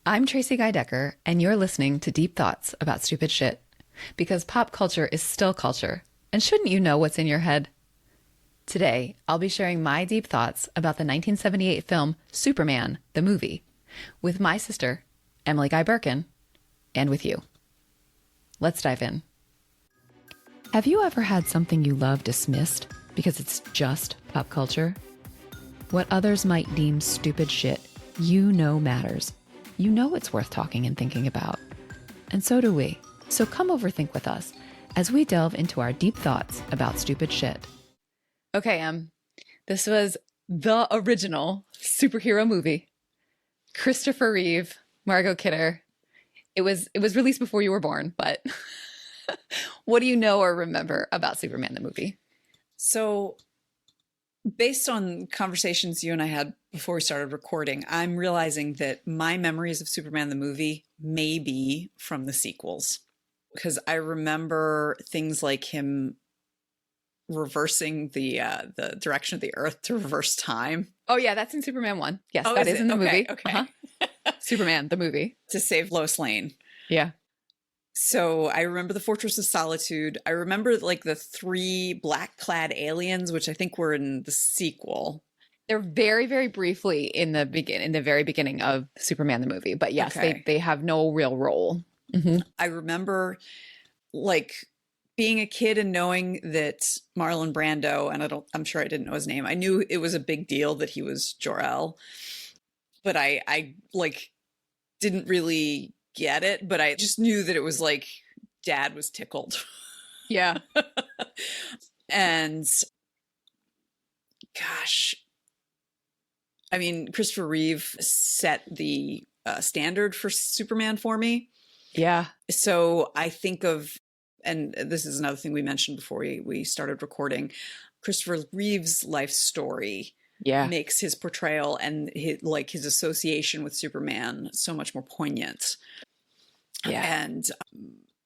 I'm Tracie Decker, and you're listening to Deep Thoughts About Stupid Shit. Because pop culture is still culture, and shouldn't you know what's in your head? Today, I'll be sharing my deep thoughts about the 1978 film Superman, the movie, with my sister, Emily Guy Birken, and with you. Let's dive in. Have you ever had something you love dismissed because it's just pop culture? What others might deem stupid shit, you know matters. You know it's worth talking and thinking about. And so do we. So come overthink with us as we delve into our deep thoughts about stupid shit. Okay, this was the original superhero movie. Christopher Reeve, Margot Kidder. It was released before you were born, but what do you know or remember about Superman the movie? So, based on conversations you and I had before we started recording, I'm realizing that my memories of Superman the movie may be from the sequels. Because I remember things like him reversing the direction of the Earth to reverse time. Oh yeah, that's in Superman 1. Yes, Oh, that is in the movie. Okay. Uh-huh. Superman, the movie. To save Lois Lane. Yeah. So I remember the Fortress of Solitude. I remember like the 3 black-clad aliens, which I think were in the sequel. They're very, very briefly in the very beginning of Superman the movie. But yes, Okay. they have no real role. Mm-hmm. I remember like being a kid and knowing that Marlon Brando, and I'm sure I didn't know his name. I knew it was a big deal that he was Jor-El, but I like didn't really get it, but I just knew that it was like Dad was tickled. Yeah. And gosh, I mean, Christopher Reeve set the standard for Superman for me. Yeah. So I think of, and this is another thing we mentioned before we started recording, Christopher Reeve's life story makes his portrayal and his association with Superman so much more poignant. Yeah. And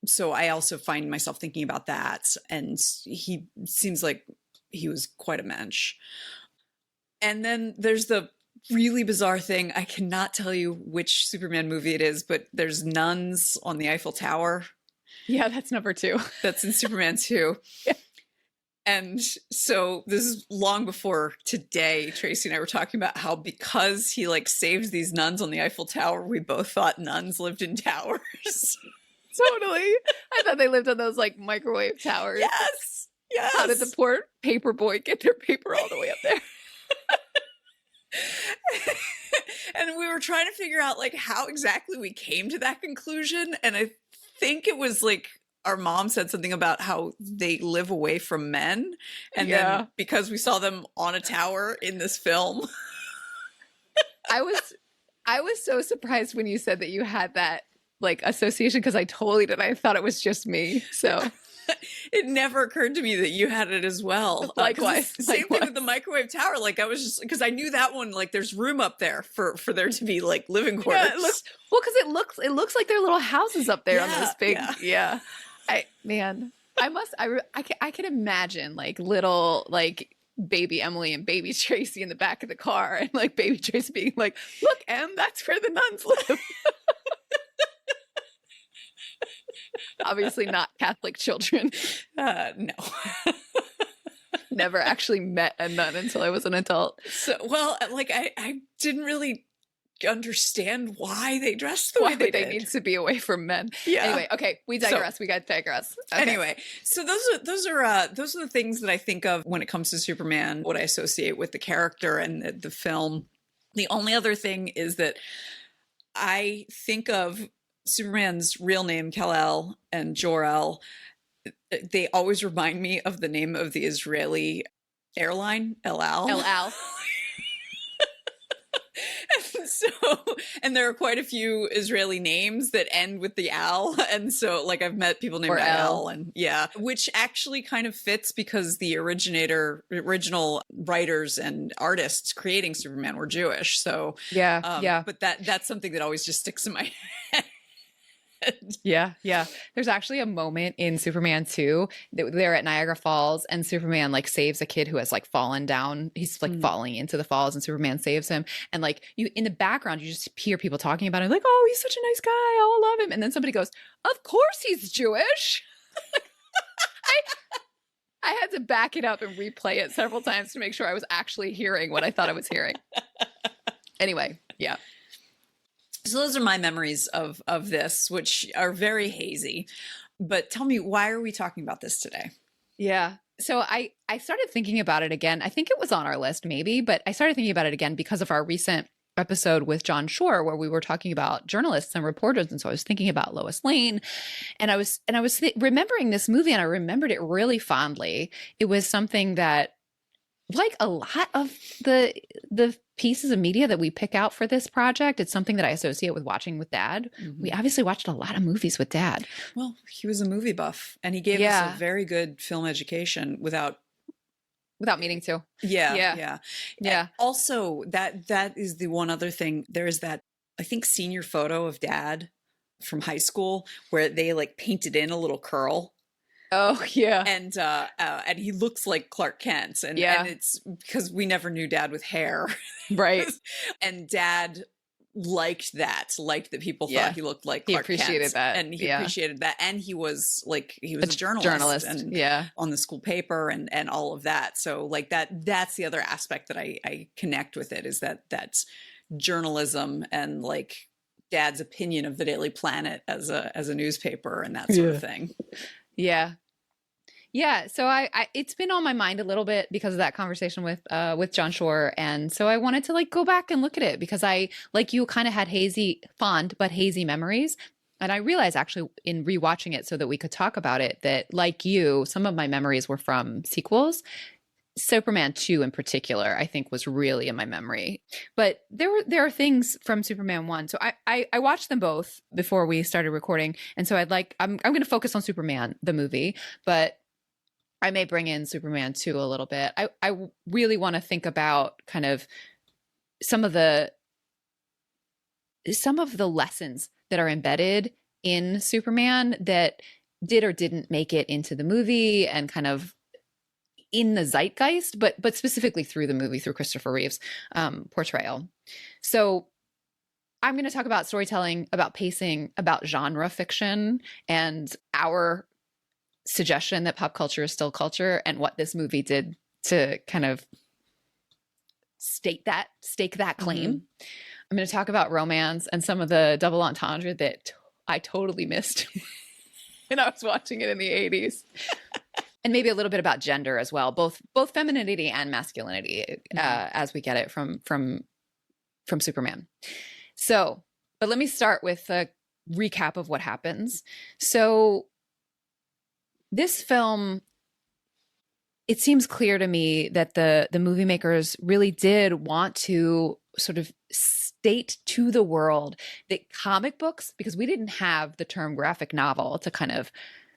so I also find myself thinking about that. And he seems like he was quite a mensch. And then there's the really bizarre thing. I cannot tell you which Superman movie it is, but there's nuns on the Eiffel Tower. Yeah, that's number 2. That's in Superman 2. Yeah. And so this is long before today. Tracie and I were talking about how because he like saved these nuns on the Eiffel Tower, we both thought nuns lived in towers. Totally. I thought they lived on those like microwave towers. Yes. Yes. How did the poor paper boy get their paper all the way up there? And we were trying to figure out like how exactly we came to that conclusion. And I think it was like our mom said something about how they live away from men. And then because we saw them on a tower in this film. I was so surprised when you said that you had that like association, because I totally did. I thought it was just me. So it never occurred to me that you had it as well. Likewise. Same thing with the microwave tower. Like I was just, because I knew that one, like there's room up there for there to be like living quarters. Yeah, because it looks like they're little houses up there on this big. Yeah. I can imagine like little like baby Emily and baby Tracie in the back of the car, and like baby Tracie being like, "Look, Em, that's where the nuns live." Obviously not Catholic children. No. Never actually met a nun until I was an adult. So, well, like I didn't really understand why they dressed the way they did. They need to be away from men. Yeah. Anyway, okay, we digress. We got to digress. Okay. Anyway, so those are the things that I think of when it comes to Superman, what I associate with the character and the film. The only other thing is that I think of Superman's real name, Kal-El, and Jor-El. They always remind me of the name of the Israeli airline, El Al. El Al. And there are quite a few Israeli names that end with the Al. And so like I've met people named Al, and which actually kind of fits because the original writers and artists creating Superman were Jewish. So but that's something that always just sticks in my head. Yeah, yeah. There's actually a moment in Superman 2 that they're at Niagara Falls and Superman like saves a kid who has like fallen down. He's like falling into the falls and Superman saves him. And like you in the background, you just hear people talking about him like, oh, he's such a nice guy. Oh, I love him. And then somebody goes, of course he's Jewish. I had to back it up and replay it several times to make sure I was actually hearing what I thought I was hearing. Anyway, yeah. So those are my memories of this, which are very hazy. But tell me, why are we talking about this today? Yeah. So I started thinking about it again. I think it was on our list maybe, but I started thinking about it again because of our recent episode with John Shore where we were talking about journalists and reporters. And so I was thinking about Lois Lane and I was remembering this movie and I remembered it really fondly. It was something that like a lot of the pieces of media that we pick out for this project, it's something that I associate with watching with Dad. Mm-hmm. We obviously watched a lot of movies with Dad. Well, he was a movie buff and he gave us a very good film education without meaning to. Yeah. And also, that is the one other thing. There is that, I think, senior photo of Dad from high school where they like painted in a little curl. Oh yeah, and he looks like Clark Kent, and it's because we never knew Dad with hair, right? And Dad liked that people thought he looked like Clark Kent. He appreciated that, and he appreciated that, and he was a journalist, and on the school paper and all of that. So like that's the other aspect that I connect with it is that's journalism and like Dad's opinion of the Daily Planet as a newspaper and that sort of thing. Yeah. Yeah. So I it's been on my mind a little bit because of that conversation with John Shore. And so I wanted to like go back and look at it because I, like you, kind of had fond but hazy memories. And I realized actually in rewatching it so that we could talk about it that like you, some of my memories were from sequels. Superman 2 in particular, I think was really in my memory. But there are things from Superman 1. So I watched them both before we started recording. And so I'm going to focus on Superman, the movie, but I may bring in Superman 2 a little bit. I really want to think about kind of some of the lessons that are embedded in Superman that did or didn't make it into the movie and kind of in the zeitgeist, but specifically through the movie, through Christopher Reeve's portrayal. So I'm going to talk about storytelling, about pacing, about genre fiction, and our suggestion that pop culture is still culture and what this movie did to kind of stake that claim. Mm-hmm. I'm going to talk about romance and some of the double entendre that I totally missed when I was watching it in the 80s. And maybe a little bit about gender as well, both femininity and masculinity as we get it from Superman. So, but let me start with a recap of what happens. So this film, it seems clear to me that the movie makers really did want to sort of state to the world that comic books, because we didn't have the term graphic novel to kind of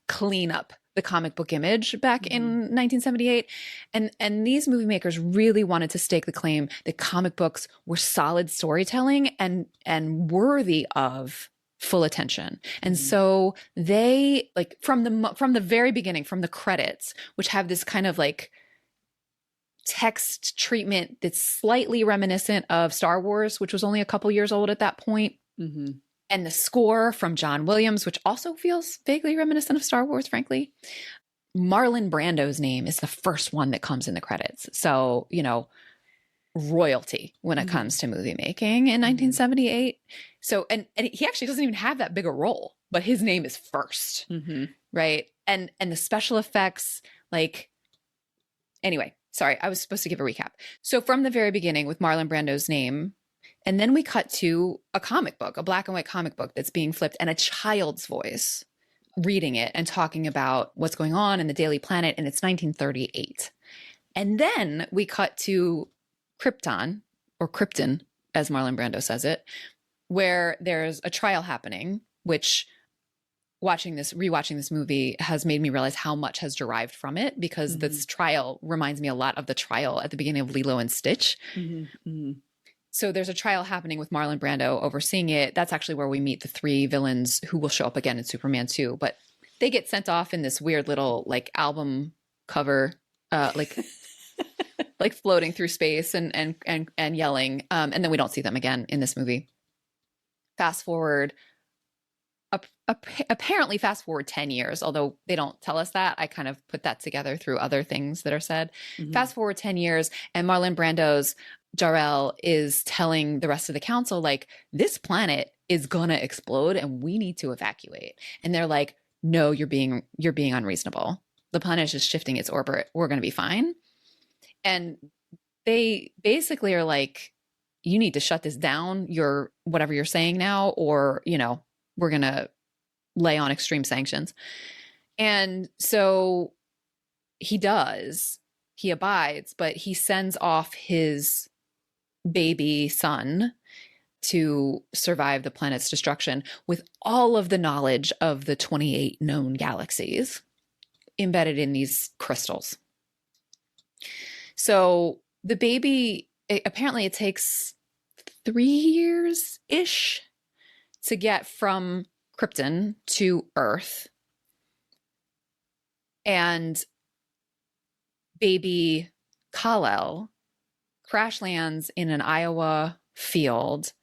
clean up the comic book image back in 1978. And these movie makers really wanted to stake the claim that comic books were solid storytelling and worthy of full attention. And so they, like, from the very beginning, from the credits, which have this kind of like text treatment that's slightly reminiscent of Star Wars, which was only a couple years old at that point. Mm-hmm. And the score from John Williams, which also feels vaguely reminiscent of Star Wars, frankly. Marlon Brando's name is the first one that comes in the credits. So, royalty when it comes to movie making in 1978. So, and he actually doesn't even have that big a role, but his name is first, right? And the special effects, like, anyway, sorry, I was supposed to give a recap. So from the very beginning with Marlon Brando's name, and then we cut to a comic book, a black and white comic book that's being flipped and a child's voice reading it and talking about what's going on in the Daily Planet. And it's 1938. And then we cut to Krypton, or Krypton, as Marlon Brando says it, where there's a trial happening, which rewatching this movie has made me realize how much has derived from it, because this trial reminds me a lot of the trial at the beginning of Lilo and Stitch. So there's a trial happening with Marlon Brando overseeing it. That's actually where we meet the three villains who will show up again in Superman 2. But they get sent off in this weird little like album cover, like like floating through space and yelling. And then we don't see them again in this movie. Fast forward, apparently fast forward 10 years, although they don't tell us that. I kind of put that together through other things that are said. Mm-hmm. Fast forward 10 years, and Marlon Brando's Jor-El is telling the rest of the council, like, this planet is gonna explode and we need to evacuate. And they're like, no, you're being unreasonable. The planet is just shifting its orbit. We're gonna be fine. And they basically are like, you need to shut this down, whatever you're saying now, or, you know, we're going to lay on extreme sanctions. And so he does, he abides, but he sends off his baby son to survive the planet's destruction with all of the knowledge of the 28 known galaxies embedded in these crystals. So the baby, apparently it takes 3 years-ish to get from Krypton to Earth. And baby Kal-El crash lands in an Iowa field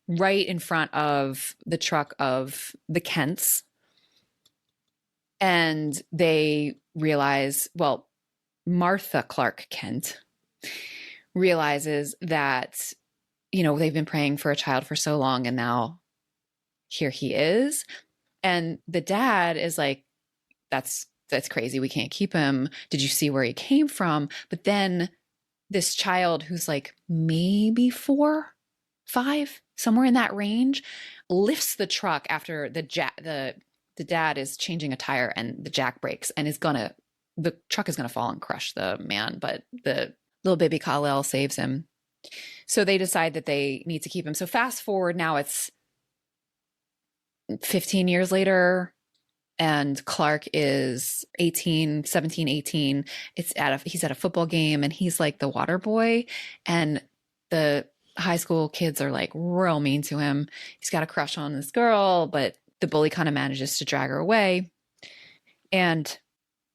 right in front of the truck of the Kents. And they realize, well, Martha Clark Kent realizes that, you know, they've been praying for a child for so long and now here he is. And the dad is like, that's crazy. We can't keep him. Did you see where he came from? But then this child who's like maybe 4, 5, somewhere in that range, lifts the truck after the dad is changing a tire and the jack breaks and the truck is going to fall and crush the man, but the little baby Kal-El saves him. So they decide that they need to keep him. So fast forward, now it's 15 years later and Clark is 18, 17, 18. He's at a football game and he's like the water boy, and the high school kids are like real mean to him. He's got a crush on this girl, but the bully kind of manages to drag her away. And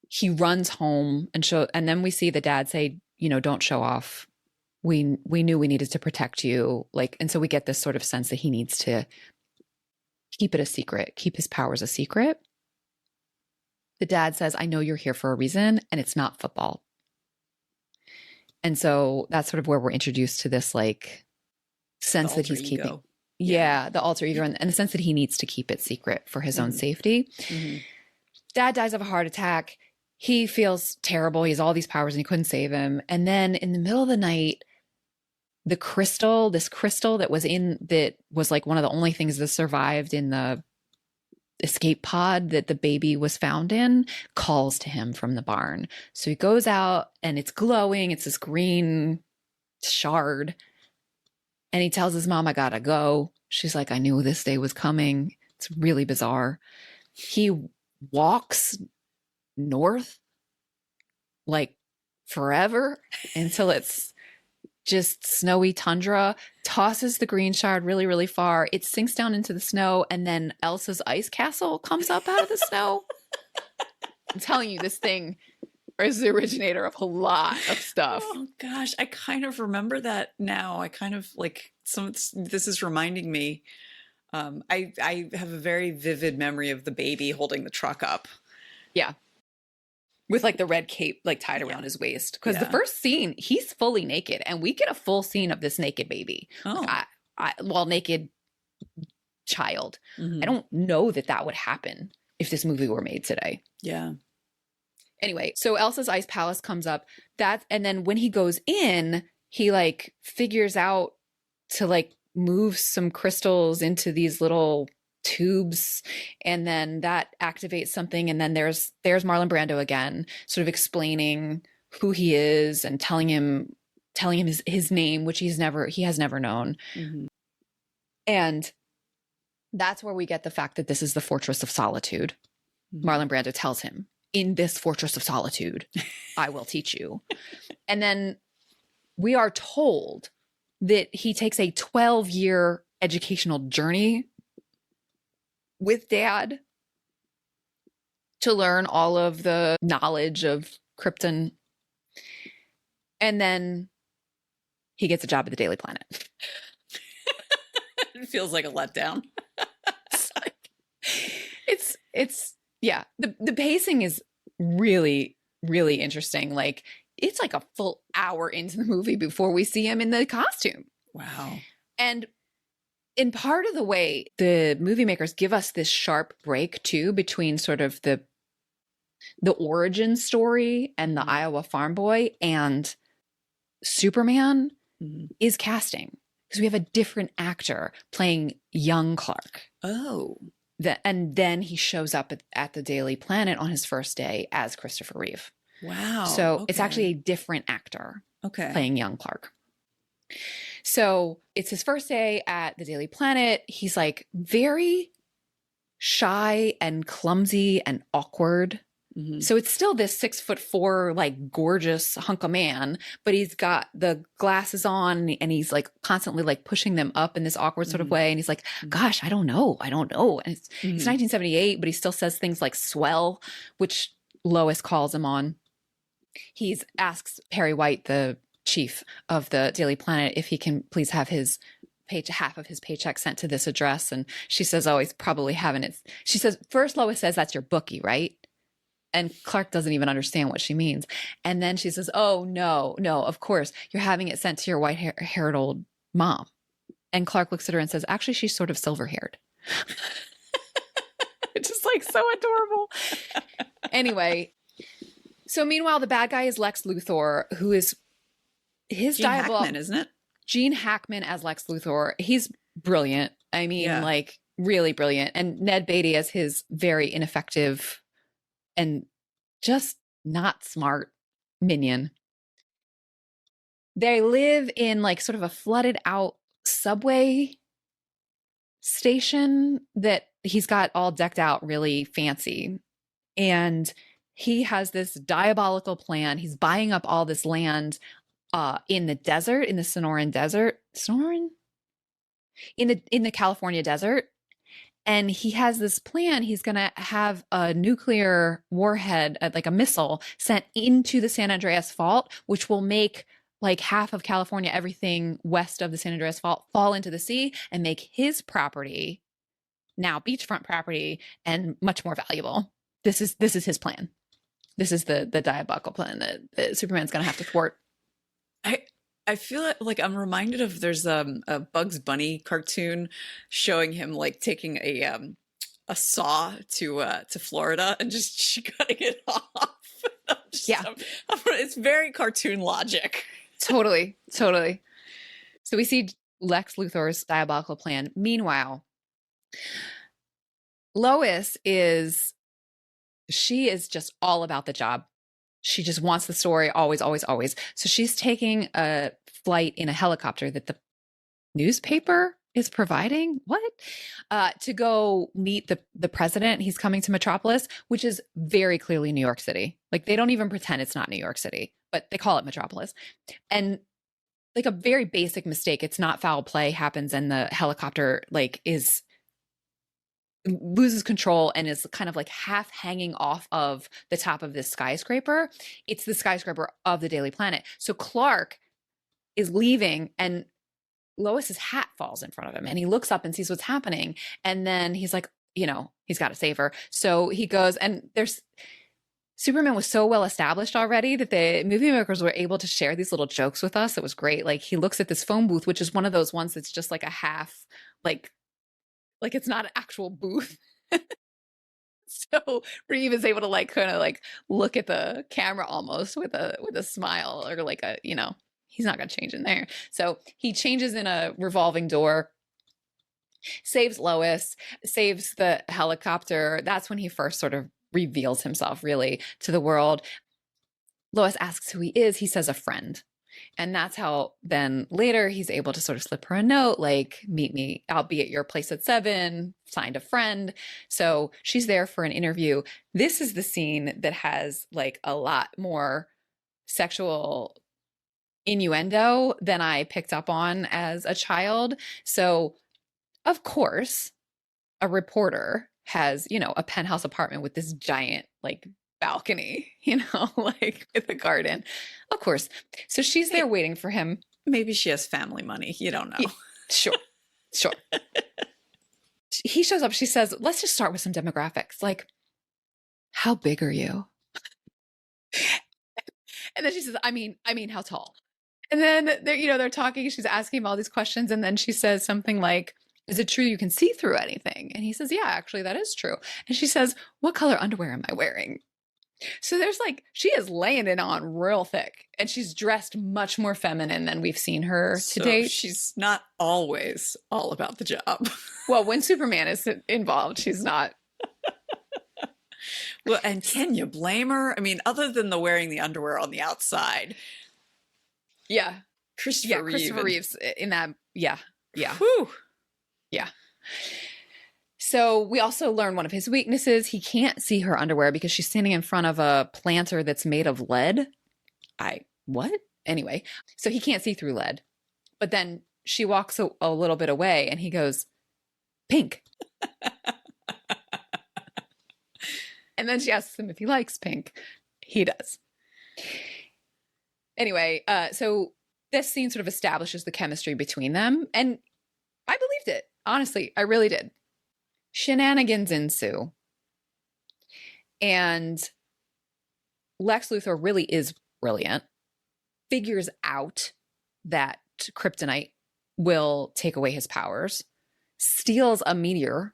he runs home and then we see the dad say, you know, don't show off. We knew we needed to protect you. Like, and so we get this sort of sense that he needs to keep it a secret, keep his powers a secret. The dad says, I know you're here for a reason, and it's not football. And so that's sort of where we're introduced to this like sense that he's keeping. Yeah, the alter ego and the sense that he needs to keep it secret for his own safety. Mm-hmm. Dad dies of a heart attack. He feels terrible. He has all these powers and he couldn't save him. And then in the middle of the night, this crystal that was like one of the only things that survived in the escape pod that the baby was found in, calls to him from the barn. So he goes out and it's glowing. It's this green shard. And he tells his mom, I gotta go. She's like, I knew this day was coming. It's really bizarre. He walks north like forever until it's just snowy tundra, tosses the green shard really, really far. It sinks down into the snow, and then Elsa's ice castle comes up out of the snow. I'm telling you, this thing is the originator of a lot of stuff. Oh gosh, I kind of remember that now. I kind of like this is reminding me. I have a very vivid memory of the baby holding the truck up. Yeah. With like the red cape like tied around his waist. Because the first scene, he's fully naked, and we get a full scene of this naked baby. Oh. Naked child. Mm-hmm. I don't know that would happen if this movie were made today. Yeah. Anyway, so Elsa's ice palace comes up. And then when he goes in, he like figures out to like move some crystals into these little tubes, and then that activates something. And then there's Marlon Brando again, sort of explaining who he is and telling him his name, which he has never known. Mm-hmm. And that's where we get the fact that this is the Fortress of Solitude. Mm-hmm. Marlon Brando tells him, in this Fortress of Solitude, I will teach you. And then we are told that he takes a 12-year educational journey with Dad to learn all of the knowledge of Krypton. And then he gets a job at the Daily Planet. It feels like a letdown. It's yeah. The pacing is really, really interesting. Like, it's like a full hour into the movie before we see him in the costume. Wow. And in part of the way, the movie makers give us this sharp break too between sort of the origin story and the Iowa farm boy and Superman is casting, because we have a different actor playing young Clark. Oh. And then he shows up at the Daily Planet on his first day as Christopher Reeve. Wow. So it's actually a different actor playing young Clark. So it's his first day at the Daily Planet. He's like very shy and clumsy and awkward. So it's still this 6'4", like gorgeous hunk of man, but he's got the glasses on and he's like constantly like pushing them up in this awkward sort of way. And he's like, gosh, I don't know. And it's 1978, but he still says things like swell, which Lois calls him on. He asks Perry White, the chief of the Daily Planet, if he can please have half of his paycheck sent to this address. And she says, oh, he's probably having it. She says, first Lois says, that's your bookie, right? And Clark doesn't even understand what she means. And then she says, oh, no, of course, you're having it sent to your white-haired old mom. And Clark looks at her and says, actually, she's sort of silver-haired. It's just like so adorable. Anyway, so meanwhile, the bad guy is Lex Luthor, who is his Gene Hackman, isn't it? Gene Hackman as Lex Luthor. He's brilliant. I mean, like really brilliant. And Ned Beatty as his very ineffective and just not smart minion. They live in like sort of a flooded out subway station that he's got all decked out really fancy. And he has this diabolical plan. He's buying up all this land in the desert, in the Sonoran Desert. Sonoran? In the California desert. And he has this plan. He's going to have a nuclear warhead, like a missile, sent into the San Andreas Fault, which will make like half of California, everything west of the San Andreas Fault, fall into the sea and make his property, now beachfront property, and much more valuable. This is his plan. This is the diabolical plan that Superman's going to have to thwart. I feel like I'm reminded of there's a Bugs Bunny cartoon showing him like taking a saw to Florida and just cutting it off. It's very cartoon logic. Totally. So we see Lex Luthor's diabolical plan. Meanwhile, Lois is just all about the job. She just wants the story always. So she's taking a flight in a helicopter that the newspaper is providing. To go meet the president. He's coming to Metropolis, which is very clearly New York City. Like, they don't even pretend it's not New York City, but they call it Metropolis. And like a very basic mistake, it's not foul play, happens, and the helicopter loses control and is kind of like half hanging off of the top of this skyscraper. It's the skyscraper of the Daily Planet. So Clark is leaving and Lois's hat falls in front of him and he looks up and sees what's happening. And then he's like, he's got to save her. So he goes, and Superman was so well established already that the movie makers were able to share these little jokes with us. It was great. Like, he looks at this phone booth, which is one of those ones that's just like a half, like it's not an actual booth. So Reeve is able to like kind of like look at the camera almost with a smile, or like he's not going to change in there. So he changes in a revolving door, saves Lois, saves the helicopter. That's when he first sort of reveals himself really to the world. Lois asks who he is. He says a friend. And that's how then later he's able to sort of slip her a note, like, meet me, I'll be at your place at 7, signed a friend. So she's there for an interview. This is the scene that has like a lot more sexual innuendo than I picked up on as a child. So, of course, a reporter has, a penthouse apartment with this giant, like, balcony, like with a garden. Of course. So she's there waiting for him. Maybe she has family money. You don't know. Sure. He shows up. She says, let's just start with some demographics. Like, how big are you? And then she says, I mean, how tall? And then they're talking. She's asking him all these questions. And then she says something like, is it true you can see through anything? And he says, yeah, actually, that is true. And she says, what color underwear am I wearing? So there's she is laying it on real thick, and she's dressed much more feminine than we've seen her to date. She's not always all about the job. Well, when Superman is involved, she's not. Well, and can you blame her? I mean, other than the wearing the underwear on the outside. Yeah. Christopher Reeve's in that. Yeah. Whew. Yeah. So we also learn one of his weaknesses. He can't see her underwear because she's standing in front of a planter that's made of lead. What? Anyway, so he can't see through lead. But then she walks a little bit away and he goes, pink. And then she asks him if he likes pink. He does. Anyway, so this scene sort of establishes the chemistry between them. And I believed it. Honestly, I really did. Shenanigans ensue. And Lex Luthor really is brilliant. Figures out that kryptonite will take away his powers. Steals a meteorite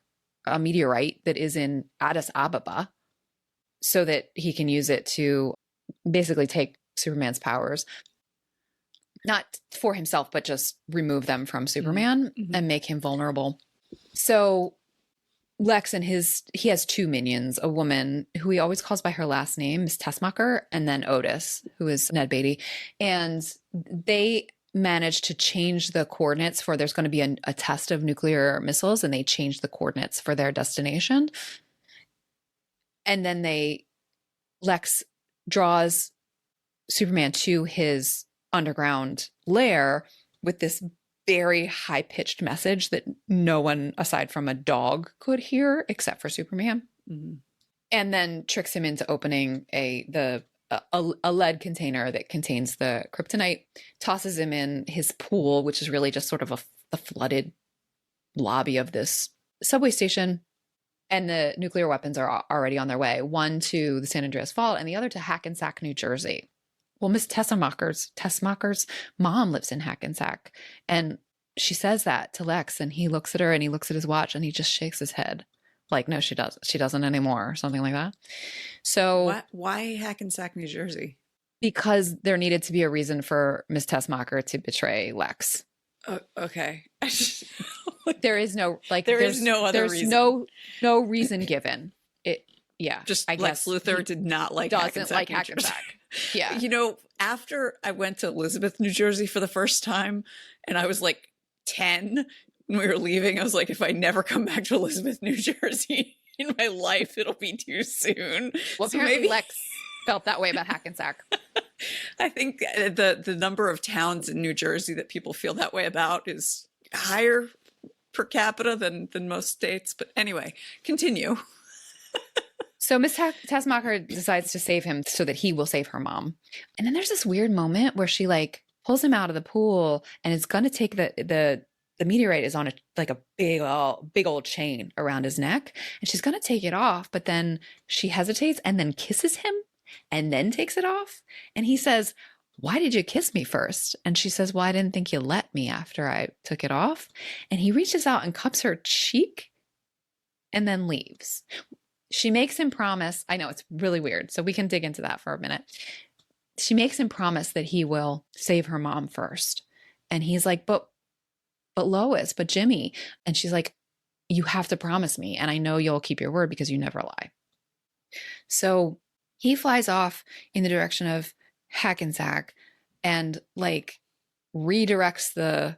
that is in Addis Ababa so that he can use it to basically take Superman's powers. Not for himself, but just remove them from Superman and make him vulnerable. So Lex and he has two minions, a woman who he always calls by her last name, Miss Tessmacher, and then Otis, who is Ned Beatty. And they managed to change the coordinates for there's going to be a test of nuclear missiles, and they changed the coordinates for their destination. And then Lex draws Superman to his underground lair with this very high-pitched message that no one aside from a dog could hear except for Superman. Mm-hmm. And then tricks him into opening a lead container that contains the kryptonite, tosses him in his pool, which is really just sort of the flooded lobby of this subway station. And the nuclear weapons are already on their way, one to the San Andreas Fault and the other to Hackensack, New Jersey. Well, Miss Tessmacher's mom lives in Hackensack. And she says that to Lex, and he looks at her and he looks at his watch and he just shakes his head. Like, no, she doesn't anymore, or something like that. So why Hackensack, New Jersey? Because there needed to be a reason for Miss Tessmacher to betray Lex. Okay. There is no other reason. No reason given. I guess Lex Luthor did not like Hackensack. Yeah. After I went to Elizabeth, New Jersey for the first time, and I was like 10 when we were leaving, I was like, if I never come back to Elizabeth, New Jersey in my life, it'll be too soon. Well, so apparently Lex felt that way about Hackensack. I think the number of towns in New Jersey that people feel that way about is higher per capita than most states. But anyway, continue. So Miss Tessmacher decides to save him so that he will save her mom. And then there's this weird moment where she pulls him out of the pool and is going to take the meteorite is on a big old chain around his neck. And she's going to take it off, but then she hesitates and then kisses him and then takes it off. And he says, why did you kiss me first? And she says, well, I didn't think you let me after I took it off. And he reaches out and cups her cheek and then leaves. She makes him promise. I know it's really weird. So we can dig into that for a minute. She makes him promise that he will save her mom first. And he's like, but Lois, but Jimmy. And she's like, you have to promise me. And I know you'll keep your word because you never lie. So he flies off in the direction of Hackensack and redirects the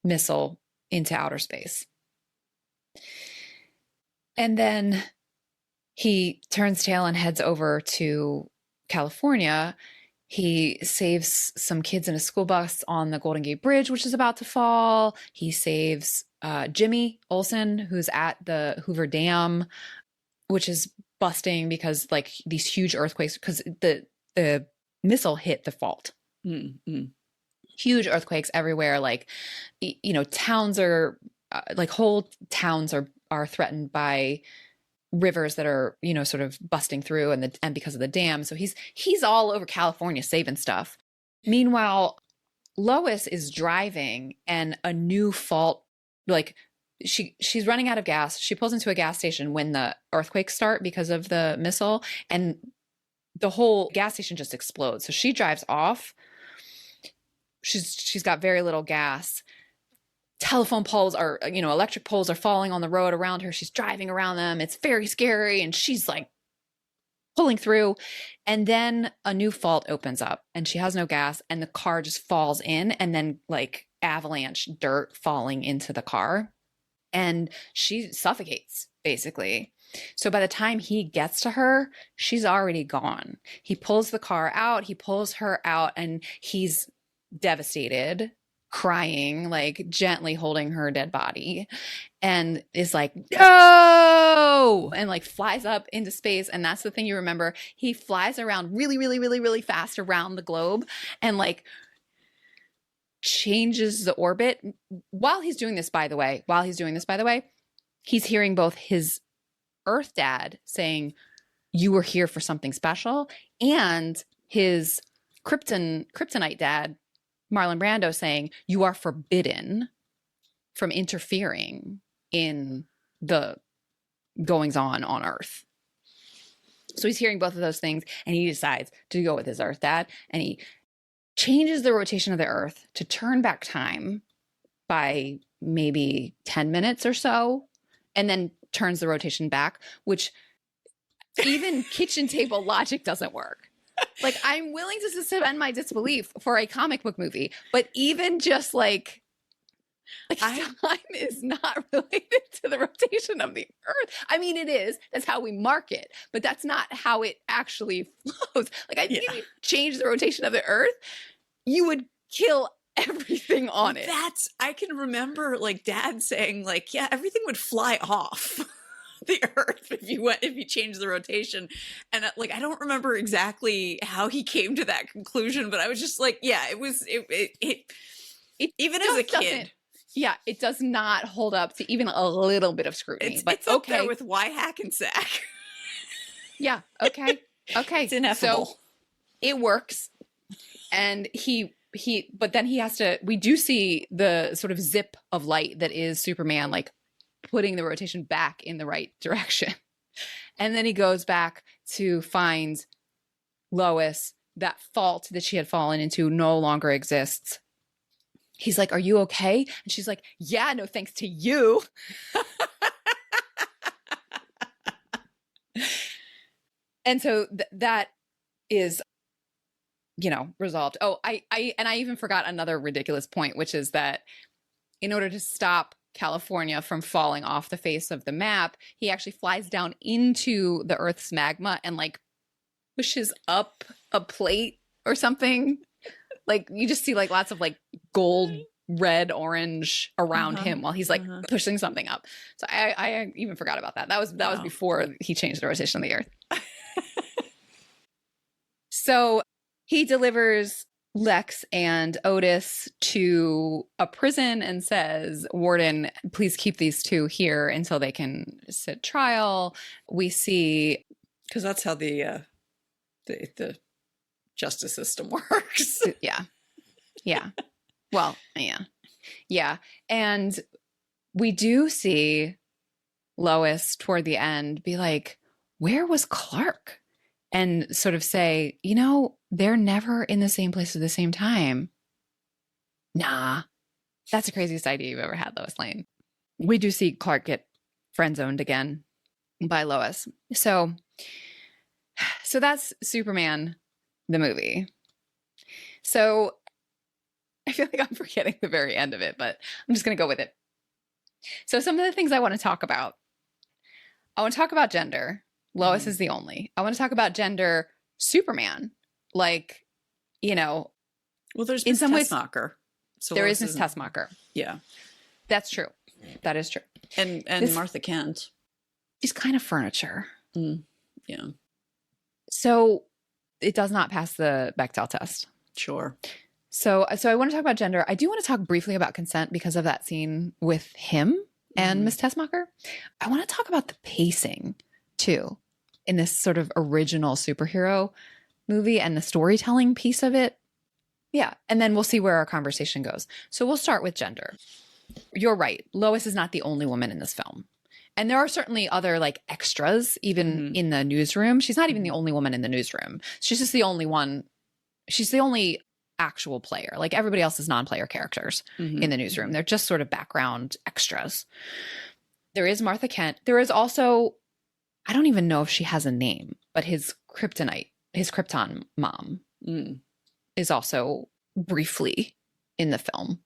missile into outer space. And then he turns tail and heads over to California. He saves some kids in a school bus on the Golden Gate Bridge, which is about to fall. He saves Jimmy Olsen, who's at the Hoover Dam, which is busting because like these huge earthquakes, because the missile hit the fault. Mm-hmm. Huge earthquakes everywhere. Like, you know, towns are like whole towns are threatened by rivers that are, you know, sort of busting through and because of the dam. So he's all over California saving stuff. Meanwhile, Lois is driving and a new fault, like she's running out of gas. She pulls into a gas station when the earthquakes start because of the missile, and the whole gas station just explodes. So she drives off. She's got very little gas. Telephone poles are, you know, electric poles are falling on the road around her. She's driving around them. It's very scary. And she's like pulling through. And then a new fault opens up and she has no gas and the car just falls in, and then like avalanche dirt falling into the car. And she suffocates basically. So by the time he gets to her, she's already gone. He pulls the car out, he pulls her out, and he's devastated, crying, like gently holding her dead body, and is like, no, and like flies up into space. And that's the thing you remember. He flies around really, really, really, really fast around the globe and like changes the orbit. While he's doing this, by the way, he's hearing both his Earth dad saying, you were here for something special, and his Kryptonite dad, Marlon Brando, saying, you are forbidden from interfering in the goings on Earth. So he's hearing both of those things, and he decides to go with his Earth dad, and he changes the rotation of the Earth to turn back time by maybe 10 minutes or so, and then turns the rotation back, which even kitchen table logic doesn't work. Like, I'm willing to suspend my disbelief for a comic book movie, but even just like time is not related to the rotation of the Earth. I mean, it is. That's how we mark it, but that's not how it actually flows. Like, I think if you change the rotation of the Earth, you would kill everything on it. I can remember like Dad saying like, yeah, everything would fly off the Earth if you changed the rotation. And like, I don't remember exactly how he came to that conclusion, but I was just like, yeah, it even as a kid. Yeah, it does not hold up to even a little bit of scrutiny. It's up there with why Hackensack. Yeah, okay. It's ineffable. So it works. And but then he has to, we do see the sort of zip of light that is Superman, like putting the rotation back in the right direction. And then he goes back to find Lois. That fault that she had fallen into no longer exists. He's like, are you okay? And she's like, yeah, no thanks to you. And so that is, you know, resolved. Oh, I even forgot another ridiculous point, which is that in order to stop California from falling off the face of the map, he actually flies down into the Earth's magma and like pushes up a plate or something. Like, you just see like lots of like gold, red, orange around him while he's like pushing something up. So I even forgot about that. That was before he changed the rotation of the Earth. So he delivers Lex and Otis to a prison and says, warden, please keep these two here until they can sit trial. We see, because that's how the justice system works. Yeah. Well, yeah. And we do see Lois toward the end be like, where was Clark? And sort of say, you know, they're never in the same place at the same time. Nah, that's the craziest idea you've ever had, Lois Lane. We do see Clark get friend-zoned again by Lois. So that's Superman, the movie. So I feel like I'm forgetting the very end of it, but I'm just going to go with it. So some of the things I want to talk about. I want to talk about gender. Lois is the only. I want to talk about gender Superman. Like, you know, Well, there's in Miss some ways, Tessmacher. So there Lois is Miss Tessmacher. Yeah. That's true. That is true. And Martha Kent. She's kind of furniture. Yeah. So it does not pass the Bechdel test. Sure. So I want to talk about gender. I do want to talk briefly about consent because of that scene with him and Miss Tessmacher. I want to talk about the pacing too in this sort of original superhero movie and the storytelling piece of it. Yeah. And then we'll see where our conversation goes. So we'll start with gender. You're right. Lois is not the only woman in this film. And there are certainly other like extras, even in the newsroom. She's not even the only woman in the newsroom. She's just the only one. She's the only actual player. Like everybody else is non-player characters in the newsroom. They're just sort of background extras. There is Martha Kent. There is also, I don't even know if she has a name, but his Krypton mom is also briefly in the film.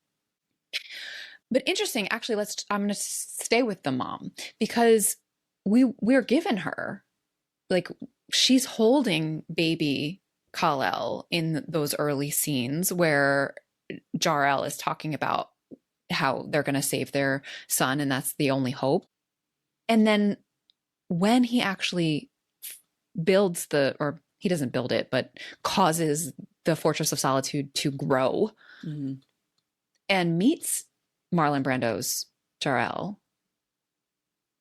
But interesting, actually, I'm going to stay with the mom because we're given her, like, she's holding baby Kal-El in those early scenes where Jor-El is talking about how they're going to save their son and that's the only hope. And then when he actually builds or he doesn't build it, but causes the Fortress of Solitude to grow and meets Marlon Brando's Jor-El,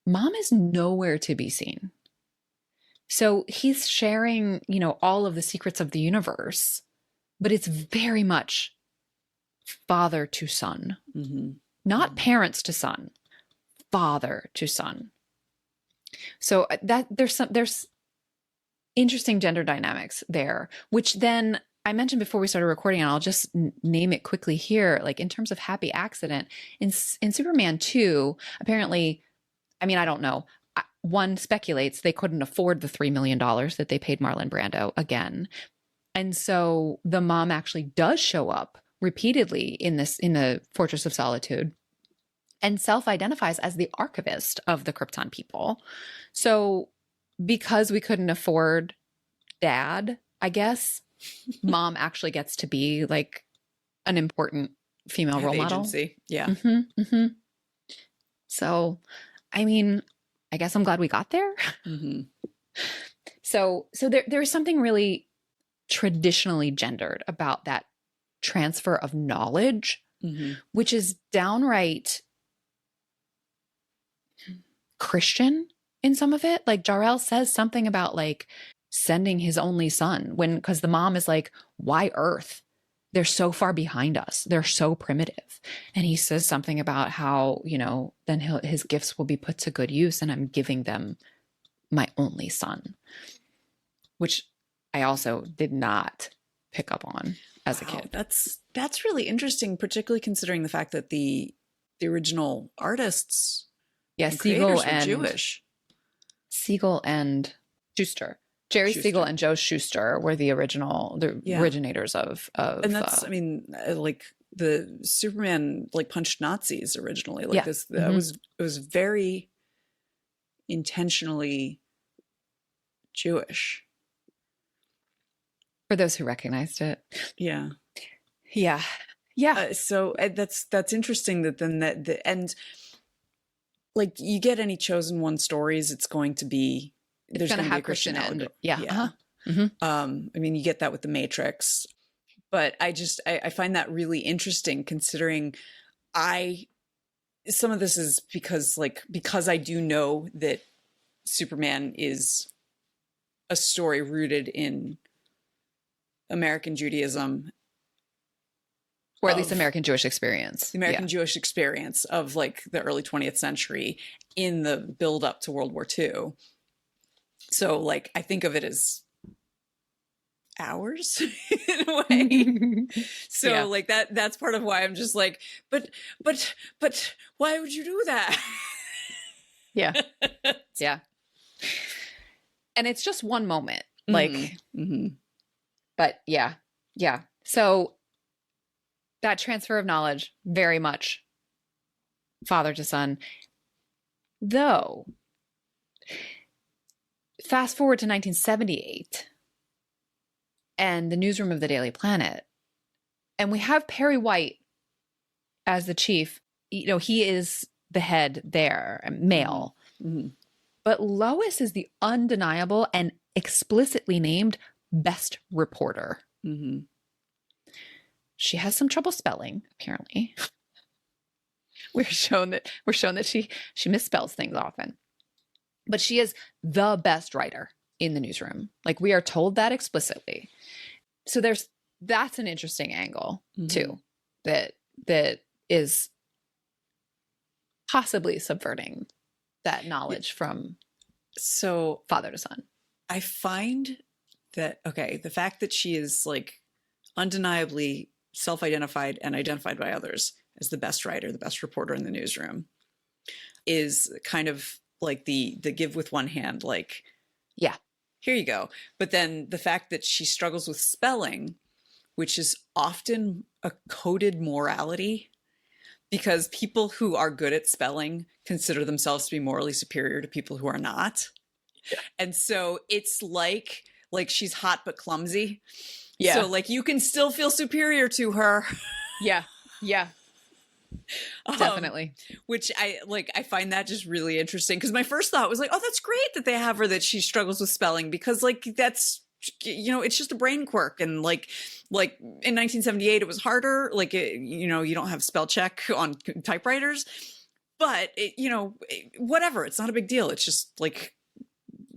mom is nowhere to be seen. So he's sharing, all of the secrets of the universe, but it's very much father to son, not parents to son, father to son. So that there's interesting gender dynamics there, which then I mentioned before we started recording, and I'll just name it quickly here. Like in terms of happy accident in Superman 2, apparently, I mean, I don't know. One speculates they couldn't afford the $3 million that they paid Marlon Brando again. And so the mom actually does show up repeatedly in the Fortress of Solitude and self-identifies as the archivist of the Krypton people. So because we couldn't afford dad, I guess, mom actually gets to be like an important female role model. Yeah. So, I mean, I guess I'm glad we got there. So there is something really traditionally gendered about that transfer of knowledge, which is downright Christian in some of it. Like Jor-El says something about like sending his only son because the mom is like, why Earth? They're so far behind us. They're so primitive. And he says something about how, then his gifts will be put to good use and I'm giving them my only son, which I also did not pick up on as a kid. That's really interesting, particularly considering the fact that the original artists Siegel and Jewish. Siegel and Schuster. Jerry Siegel and Joe Shuster were the originators of and that's like the Superman like punched Nazis originally, like this it was very intentionally Jewish for those who recognized it. So that's interesting that then and like you get any chosen one stories, it's going to be there's going to be a Christian end. I mean, you get that with The Matrix, but I find that really interesting considering some of this is because I do know that Superman is a story rooted in American Judaism, or at least American Jewish experience. The American Jewish experience of like the early 20th century in the build up to World War II. So like, I think of it as ours in a way. So like that's part of why I'm just like, but why would you do that? Yeah. And it's just one moment. Like, but yeah. So that transfer of knowledge, very much father to son, though. Fast forward to 1978, and the newsroom of the Daily Planet. And we have Perry White as the chief. You know, he is the head there, male. Mm-hmm. But Lois is the undeniable and explicitly named best reporter. Mm-hmm. She has some trouble spelling, apparently. We're shown that she misspells things often. But she is the best writer in the newsroom. Like, we are told that explicitly. So that's an interesting angle too, that is possibly subverting that knowledge from father to son. I find that, okay, the fact that she is like undeniably self-identified and identified by others as the best writer, the best reporter in the newsroom, is kind of like the give with one hand, like, yeah, here you go. But then the fact that she struggles with spelling, which is often a coded morality, because people who are good at spelling consider themselves to be morally superior to people who are not. Yeah. And so it's like she's hot but clumsy. Yeah. So like you can still feel superior to her. Yeah. Yeah. Definitely. Which I find that just really interesting, because my first thought was like, oh, that's great that they have her, that she struggles with spelling, because like that's, you know, it's just a brain quirk. And like in 1978 it was harder, like you know, you don't have spell check on typewriters, but whatever, it's not a big deal. It's just like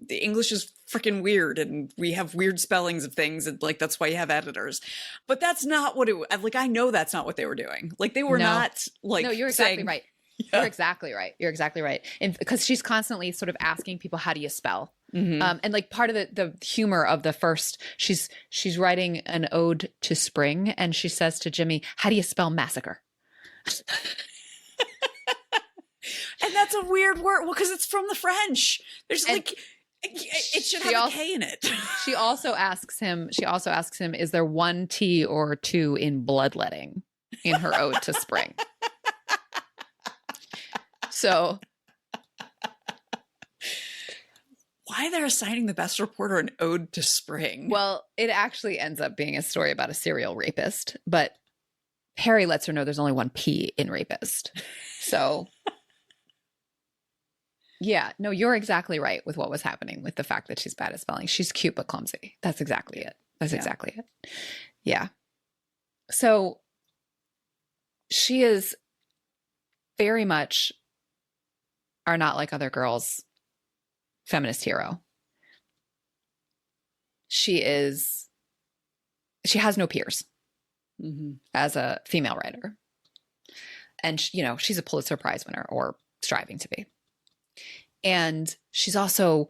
the English is freaking weird, and we have weird spellings of things, and like that's why you have editors. But that's not what I know that's not what they were doing. Like they were not like, no, you're exactly saying, right. Yeah. You're exactly right. And because she's constantly sort of asking people, how do you spell? And like part of the humor of the first, she's writing an ode to spring, and she says to Jimmy, how do you spell massacre? And that's a weird word. Well, because it's from the French. There's like, it should have a K in it. She also asks him, is there one T or two in bloodletting in her ode to spring? So why they're assigning the best reporter an ode to spring? Well, it actually ends up being a story about a serial rapist, but Perry lets her know there's only one P in rapist. So yeah, no, you're exactly right with what was happening with the fact that she's bad at spelling. She's cute but clumsy. That's exactly it. Exactly it. Yeah. So she is very much are not like other girls feminist hero. She has no peers as a female writer. And she's a Pulitzer Prize winner, or striving to be. And she's also,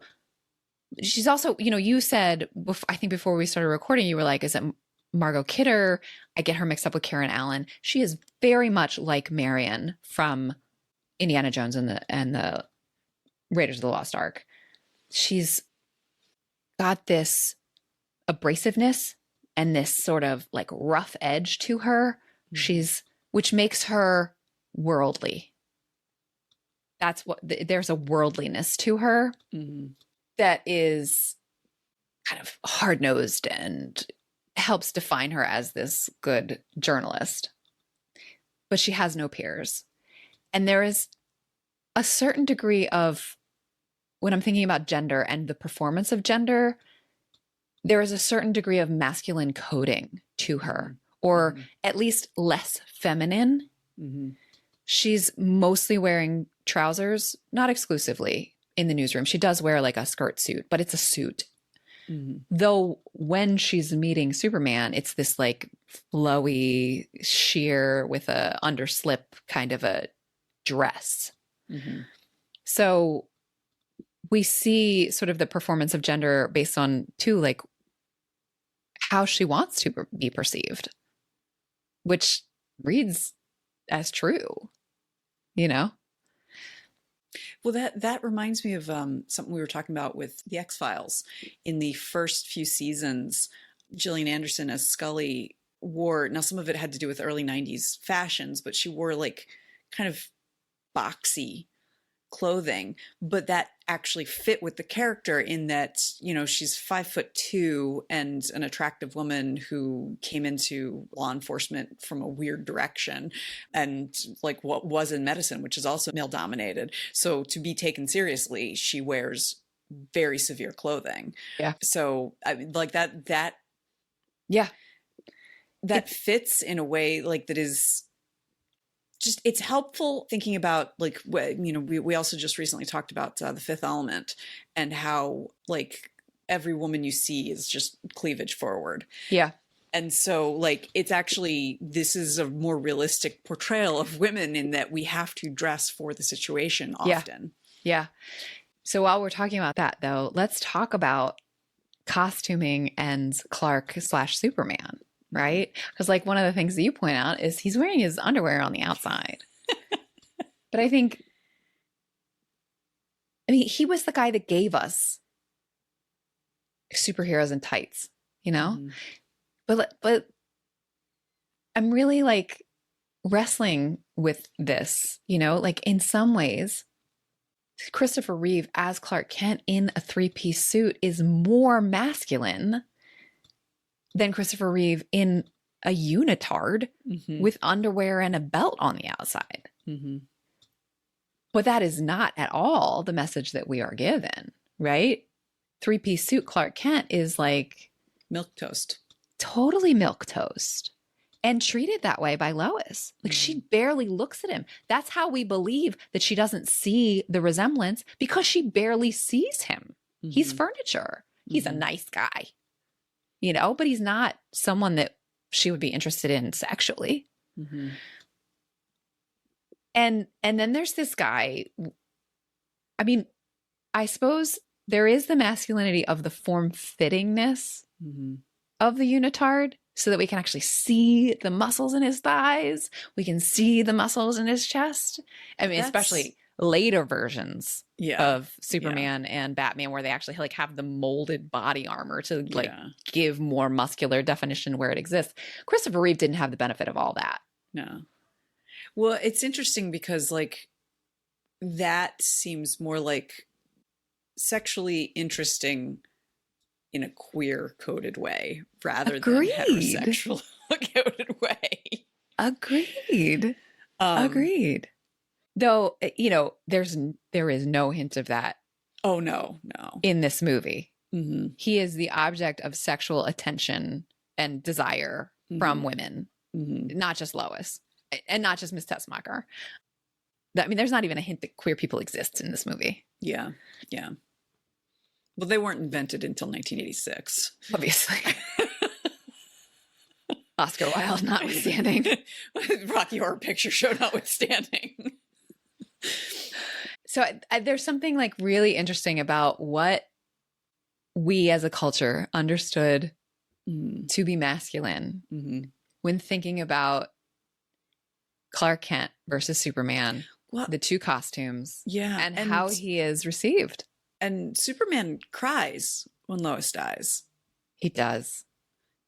you said, I think before we started recording, you were like, is it Margot Kidder? I get her mixed up with Karen Allen. She is very much like Marion from Indiana Jones and the Raiders of the Lost Ark. She's got this abrasiveness and this sort of like rough edge to her. Which makes her worldly. There's a worldliness to her that is kind of hard-nosed and helps define her as this good journalist. But she has no peers. And there is a certain degree of, when I'm thinking about gender and the performance of gender, there is a certain degree of masculine coding to her, or at least less feminine. She's mostly wearing trousers, not exclusively in the newsroom. She does wear like a skirt suit, but it's a suit. Though when she's meeting Superman, it's this like flowy sheer with a underslip kind of a dress. So we see sort of the performance of gender based on too, like how she wants to be perceived, which reads as true, Well, that reminds me of something we were talking about with the X-Files. In the first few seasons, Gillian Anderson as Scully wore, now some of it had to do with early 90s fashions, but she wore like kind of boxy clothing, but that actually fit with the character in that, you know, she's 5'2" and an attractive woman who came into law enforcement from a weird direction and like what was in medicine, which is also male dominated. So to be taken seriously, she wears very severe clothing. Yeah. So I mean, like that Yeah. that fits in a way like that is just, it's helpful thinking about like, you know, we also just recently talked about The Fifth Element and how like every woman you see is just cleavage forward. Yeah. And so like, it's actually, this is a more realistic portrayal of women in that we have to dress for the situation often. Yeah. So while we're talking about that though, let's talk about costuming and Clark/Superman. Right? Because like one of the things that you point out is he's wearing his underwear on the outside. But I mean, he was the guy that gave us superheroes in tights, you know? But I'm really like wrestling with this, you know, like in some ways, Christopher Reeve as Clark Kent in a three-piece suit is more masculine than Christopher Reeve in a unitard with underwear and a belt on the outside. But that is not at all the message that we are given, right? Three-piece suit Clark Kent is like milquetoast. Totally milquetoast. And treated that way by Lois. Like she barely looks at him. That's how we believe that she doesn't see the resemblance, because she barely sees him. He's furniture. He's a nice guy. You know, but he's not someone that she would be interested in sexually. And then there's this guy. I mean, I suppose there is the masculinity of the form-fittingness of the unitard, so that we can actually see the muscles in his thighs. We can see the muscles in his chest. I mean, especially later versions of Superman and Batman, where they actually like have the molded body armor to like give more muscular definition where it exists. Christopher Reeve didn't have the benefit of all that. No. Well, it's interesting because like that seems more like sexually interesting in a queer coded way rather than heterosexual coded way. Agreed. Agreed. Though, you know, there is no hint of that. Oh, no. In this movie. He is the object of sexual attention and desire from women, not just Lois and not just Miss Tessmacher. I mean, there's not even a hint that queer people exist in this movie. Yeah. Well, they weren't invented until 1986. Obviously. Oscar Wilde notwithstanding. Rocky Horror Picture Show notwithstanding. So there's something like really interesting about what we as a culture understood to be masculine when thinking about Clark Kent versus Superman, the two costumes, and how he is received. And Superman cries when Lois dies. He does.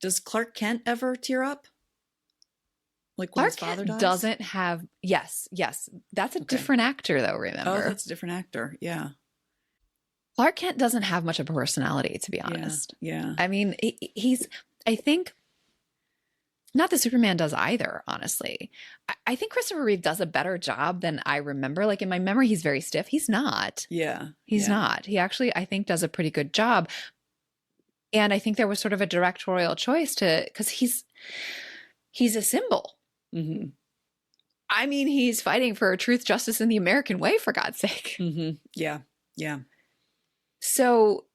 Does Clark Kent ever tear up? Like when Clark his father Kent dies? doesn't have. Yes. That's a different actor, though. Remember? Oh, that's a different actor. Yeah. Clark Kent doesn't have much of a personality, to be honest. Yeah. I mean, he's. I think. Not that Superman does either, honestly. I think Christopher Reeve does a better job than I remember. Like in my memory, he's very stiff. He's not. Yeah. He's not. He actually, I think, does a pretty good job. And I think there was sort of a directorial choice because he's a symbol. I mean, he's fighting for truth, justice, and the American way, for God's sake. Yeah. So,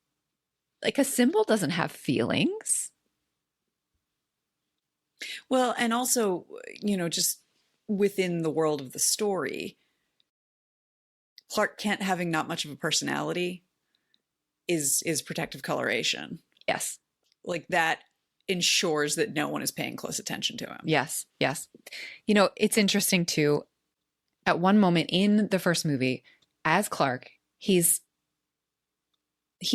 like, a symbol doesn't have feelings. Well, and also, you know, just within the world of the story, Clark Kent having not much of a personality is protective coloration. Yes. Like that ensures that no one is paying close attention to him. Yes. You know, it's interesting too. At one moment in the first movie, as Clark, he's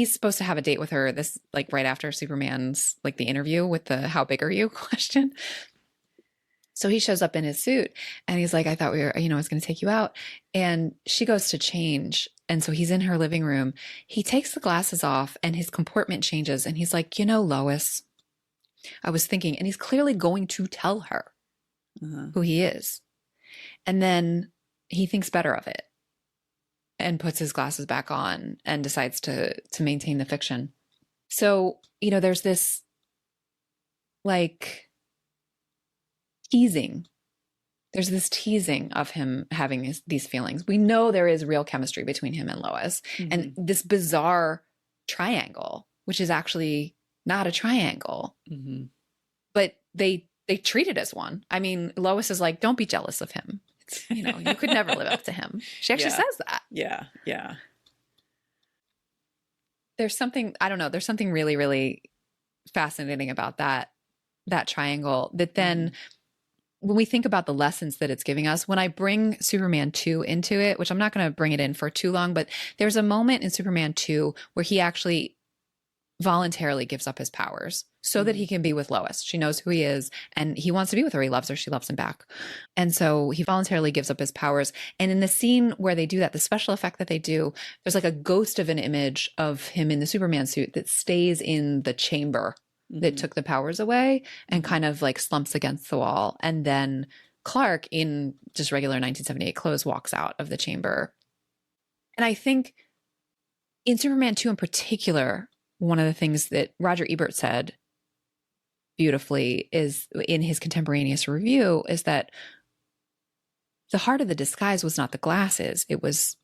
supposed to have a date with her this like right after Superman's like the interview with the "how big are you" question. So he shows up in his suit and he's like, I thought we were, I was going to take you out. And she goes to change. And so he's in her living room. He takes the glasses off and his comportment changes. And he's like, Lois, I was thinking, and he's clearly going to tell her who he is. And then he thinks better of it and puts his glasses back on and decides to maintain the fiction. So, there's this like teasing. There's this teasing of him having these feelings. We know there is real chemistry between him and Lois, and this bizarre triangle, which is actually not a triangle, but they treat it as one. I mean, Lois is like, don't be jealous of him. You could never live up to him. She actually says that. Yeah. Yeah. There's something, I don't know, there's something really, really fascinating about that triangle that then when we think about the lessons that it's giving us, when I bring Superman 2 into it, which I'm not going to bring it in for too long, but there's a moment in Superman 2 where he actually voluntarily gives up his powers so that he can be with Lois. She knows who he is and he wants to be with her. He loves her. She loves him back. And so he voluntarily gives up his powers. And in the scene where they do that, the special effect that they do, there's like a ghost of an image of him in the Superman suit that stays in the chamber that took the powers away and kind of like slumps against the wall. And then Clark, in just regular 1978 clothes, walks out of the chamber. And I think in Superman 2 in particular, one of the things that Roger Ebert said beautifully is in his contemporaneous review is that the heart of the disguise was not the glasses. It was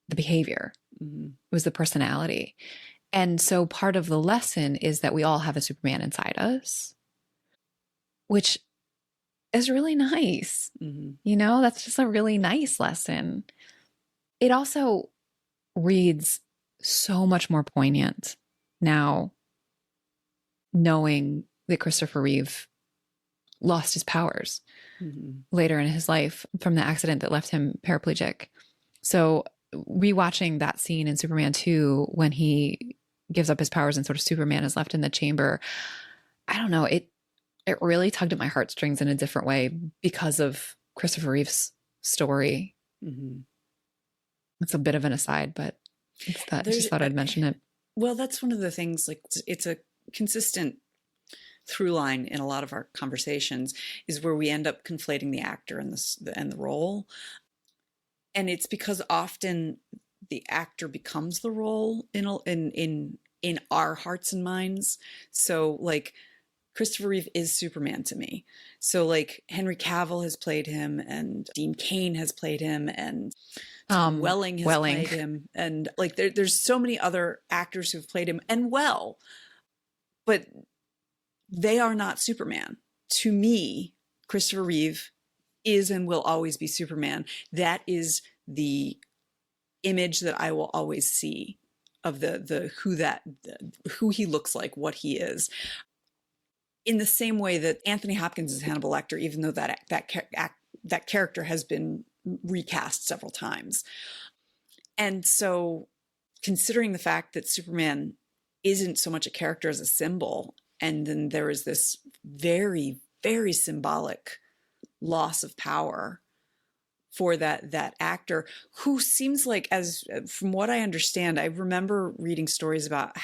the behavior. It was the personality. And so part of the lesson is that we all have a Superman inside us, which is really nice. That's just a really nice lesson. It also reads so much more poignant now, knowing that Christopher Reeve lost his powers later in his life from the accident that left him paraplegic. So rewatching that scene in Superman 2 when he gives up his powers and sort of Superman is left in the chamber, I don't know, it really tugged at my heartstrings in a different way because of Christopher Reeve's story. It's a bit of an aside, but I just thought I'd mention it. Well, that's one of the things, like it's a consistent through line in a lot of our conversations is where we end up conflating the actor and the role. And it's because often the actor becomes the role in our hearts and minds. So like Christopher Reeve is Superman to me. So like Henry Cavill has played him and Dean Cain has played him and Tom Welling has played him. And like there's so many other actors who've played him and well, but they are not Superman. To me, Christopher Reeve is and will always be Superman. That is the image that I will always see of who he looks like, what he is. In the same way that Anthony Hopkins is Hannibal Lecter, even though that character has been recast several times. And so considering the fact that Superman isn't so much a character as a symbol, and then there is this very, very symbolic loss of power for that actor who seems like, as from what I understand, I remember reading stories about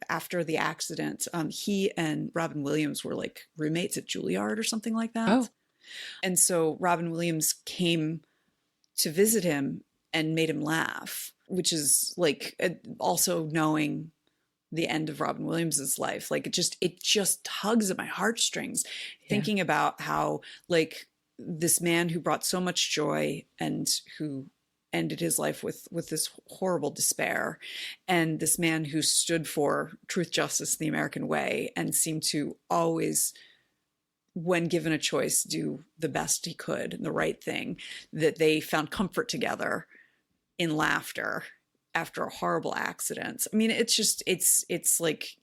after the accident, he and Robin Williams were like roommates at Juilliard or something like that. Oh. And so Robin Williams came to visit him and made him laugh, which is like also knowing the end of Robin Williams's life. Like it just tugs at my heartstrings, thinking about how like this man who brought so much joy and who ended his life with this horrible despair, and this man who stood for truth, justice, the American way, and seemed to always, when given a choice, do the best he could and the right thing, that they found comfort together in laughter after a horrible accident. I mean, it's like,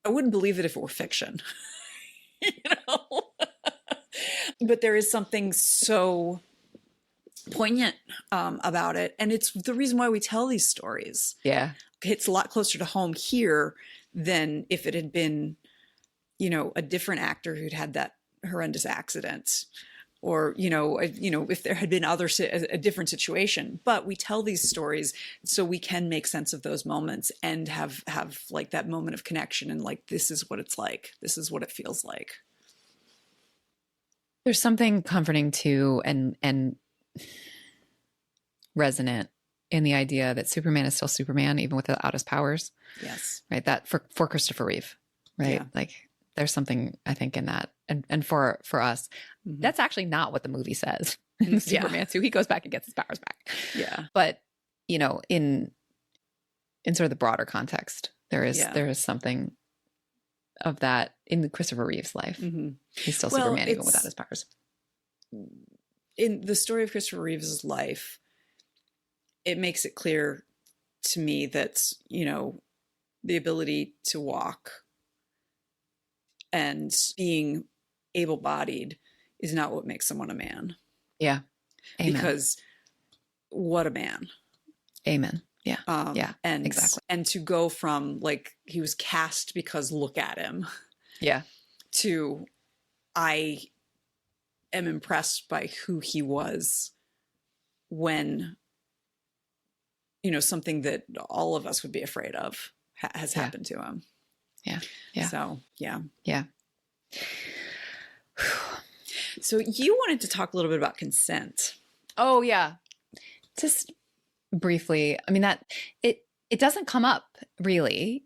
I wouldn't believe it if it were fiction, but there is something so poignant about it. And it's the reason why we tell these stories. Yeah. It's a lot closer to home here than if it had been, a different actor who'd had that horrendous accident, or, if there had been a different situation. But we tell these stories so we can make sense of those moments and have like that moment of connection, and like, this is what it's like. This is what it feels like. There's something comforting too, and resonant in the idea that Superman is still Superman, even without his powers. Yes. Right. That for Christopher Reeve, right? Yeah. Like, there's something, I think, in that. And for us, that's actually not what the movie says in Superman 2. He goes back and gets his powers back. Yeah. But, in sort of the broader context, there is something of that in Christopher Reeve's life. He's still Superman even without his powers. In the story of Christopher Reeve's life, it makes it clear to me that, the ability to walk and being able-bodied is not what makes someone a man. Yeah. Amen. Because what a man. Amen. Yeah. And exactly. And to go from, like, he was cast because look at him. Yeah. To I am impressed by who he was when, something that all of us would be afraid of has happened to him. Yeah. Yeah. So, yeah. Yeah. So you wanted to talk a little bit about consent. Oh, yeah. Just briefly. I mean, that it doesn't come up really.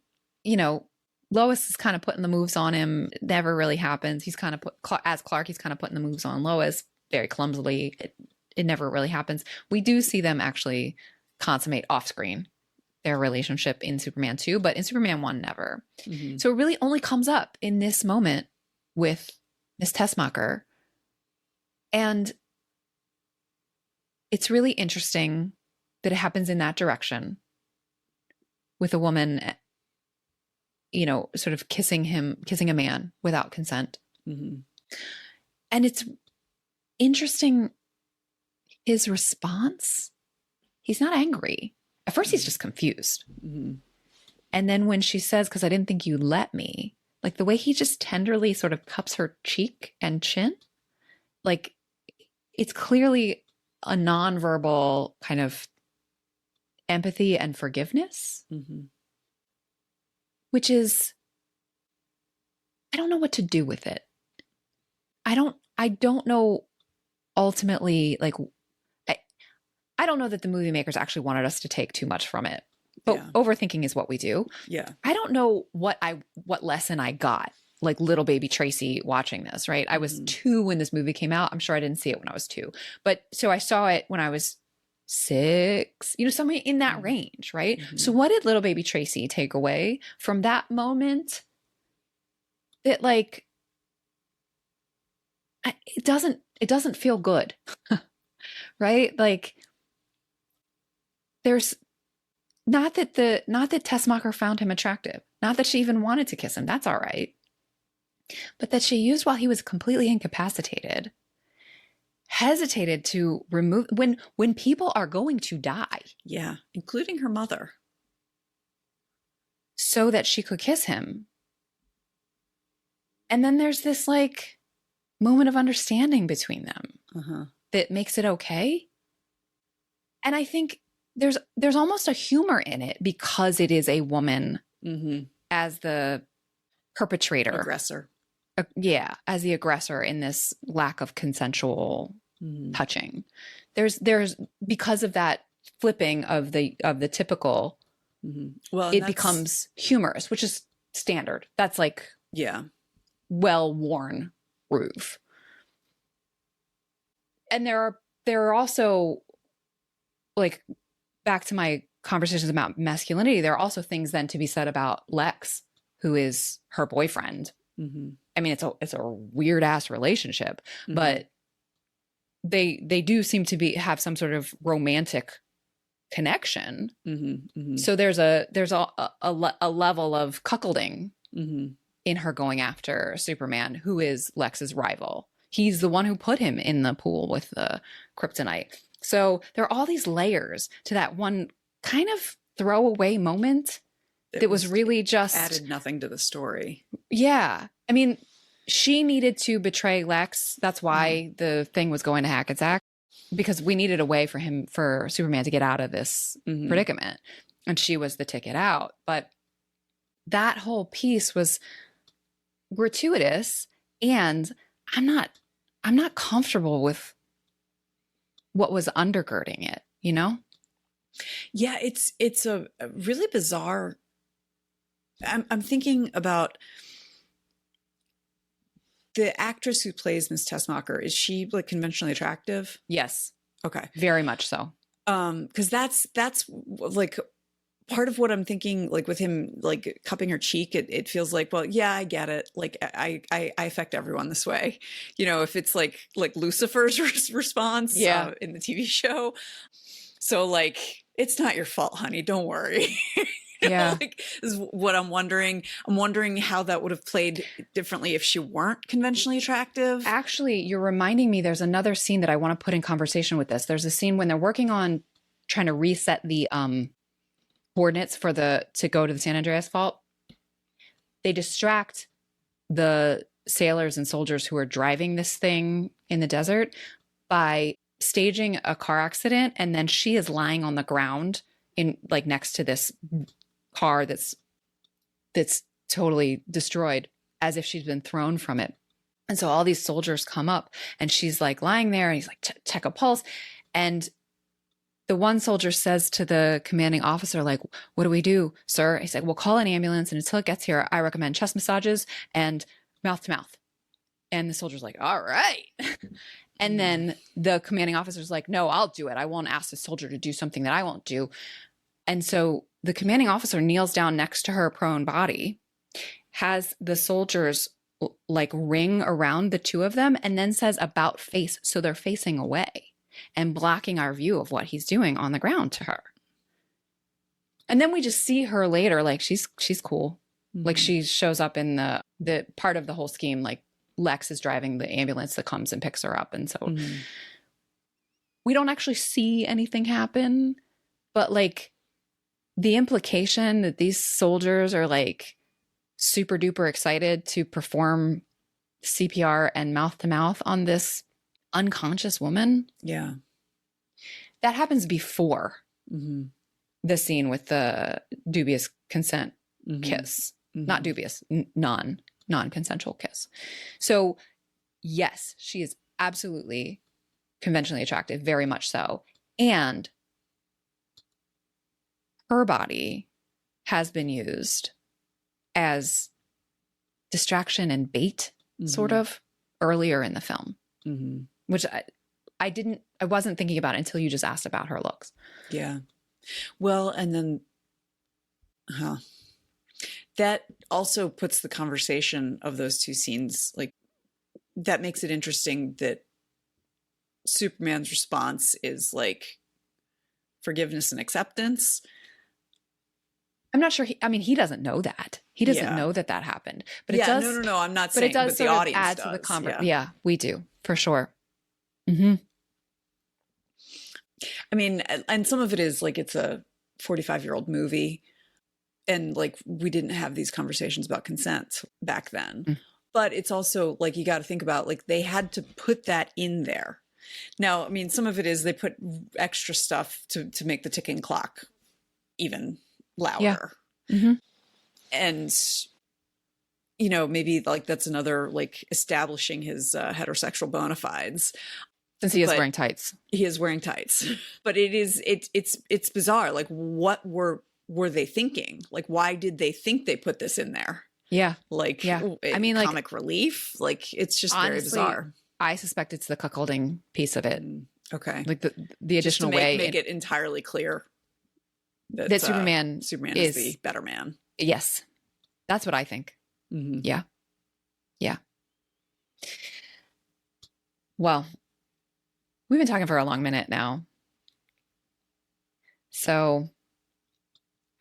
Lois is kind of putting the moves on him. It never really happens. He's kind of as Clark, he's kind of putting the moves on Lois very clumsily. It never really happens. We do see them actually consummate off screen their relationship in Superman 2, but in Superman 1, never. So it really only comes up in this moment with Miss Tessmacher. And it's really interesting that it happens in that direction with a woman, sort of kissing a man without consent. And it's interesting, his response, he's not angry. At first, he's just confused. And then when she says, because I didn't think you let me, like the way he just tenderly sort of cups her cheek and chin, like it's clearly a nonverbal kind of empathy and forgiveness, which is, I don't know what to do with it. I don't know ultimately, like, I don't know that the movie makers actually wanted us to take too much from it, but overthinking is what we do. Yeah. I don't know what lesson I got, like little baby Tracie watching this, right? I was 2 when this movie came out. I'm sure I didn't see it when I was 2, but so I saw it when I was 6, somewhere in that range, right? So what did little baby Tracie take away from that moment? That, like, it doesn't feel good, right? Like, there's not that Tessmacher found him attractive, not that she even wanted to kiss him. That's all right. But that she used while he was completely incapacitated, hesitated to remove when people are going to die. Yeah. Including her mother. So that she could kiss him. And then there's this, like, moment of understanding between them that makes it okay. And I think there's almost a humor in it because it is a woman as the perpetrator. Aggressor. As the aggressor in this lack of consensual touching. There's because of that flipping of the typical, well, it becomes humorous, which is standard. That's like well-worn groove. And there are also, like, back to my conversations about masculinity, there are also things then to be said about Lex, who is her boyfriend. I mean, it's a weird ass relationship, but they do seem to have some sort of romantic connection. So there's a level of cuckolding in her going after Superman, who is Lex's rival. He's the one who put him in the pool with the kryptonite. So there are all these layers to that one kind of throwaway moment that was really just added nothing to the story. Yeah. I mean, She needed to betray Lex. That's why the thing was going to Hackensack, because we needed a way for Superman to get out of this predicament. And she was the ticket out. But that whole piece was gratuitous, and I'm not comfortable with what was undergirding it, you know? Yeah, it's a really bizarre. I'm thinking about the actress who plays Miss Tessmacher. Is she like conventionally attractive? Yes. Okay. Very much so. Because that's like part of what I'm thinking, like with him, like cupping her cheek, it feels like, well, yeah, I get it. Like I affect everyone this way. You know, if it's like Lucifer's response in the TV show. So like, it's not your fault, honey. Don't worry. Yeah. Like, is what I'm wondering. I'm wondering how that would have played differently if she weren't conventionally attractive. Actually, you're reminding me there's another scene that I want to put in conversation with this. There's a scene when they're working on trying to reset the coordinates to go to the San Andreas Fault. They distract the sailors and soldiers who are driving this thing in the desert by staging a car accident, and then she is lying on the ground in like next to this car that's totally destroyed, as if she's been thrown from it. And so all these soldiers come up, and she's like lying there, and he's like, check a pulse. And the one soldier says to the commanding officer, like, what do we do, sir? He's like, well, call an ambulance, and until it gets here, I recommend chest massages and mouth to mouth. And the soldier's like, all right. And then the commanding officer's like, no, I'll do it. I won't ask the soldier to do something that I won't do. And so the commanding officer kneels down next to her prone body, has the soldiers like ring around the two of them, and then says about face. So they're facing away and blocking our view of what he's doing on the ground to her. And then we just see her later, like she's cool. Like she shows up in the part of the whole scheme, like Lex is driving the ambulance that comes and picks her up. And so we don't actually see anything happen, but like the implication that these soldiers are like super duper excited to perform CPR and mouth to mouth on this unconscious woman. Yeah. That happens before the scene with the dubious consent kiss. Not dubious, non-consensual kiss. So yes, she is absolutely conventionally attractive, very much so. And her body has been used as distraction and bait, sort of, earlier in the film, which I wasn't thinking about until you just asked about her looks. Yeah. Well, and then, that also puts the conversation of those two scenes, like, that makes it interesting that Superman's response is like forgiveness and acceptance. I'm not sure. He doesn't know that. He doesn't know that happened. But it does. No. I'm not saying. But the audience add does. To the conversation. Yeah, we do for sure. I mean, and some of it is like it's a 45-year-old movie, and like we didn't have these conversations about consent back then. But it's also like you got to think about like they had to put that in there. Now, I mean, some of it is they put extra stuff to make the ticking clock even louder. And you know, maybe like that's another like establishing his heterosexual bona fides. Since he is wearing tights. He is wearing tights. But it's bizarre. Like what were they thinking? Like why did they think they put this in there? Yeah. Like I mean, comic like, relief. Like it's just honestly, very bizarre. I suspect it's the cuckolding piece of it. Okay. Like the additional just to way make it entirely clear that Superman is the better man. Yes. That's what I think. Yeah. Yeah. Well, we've been talking for a long minute now. So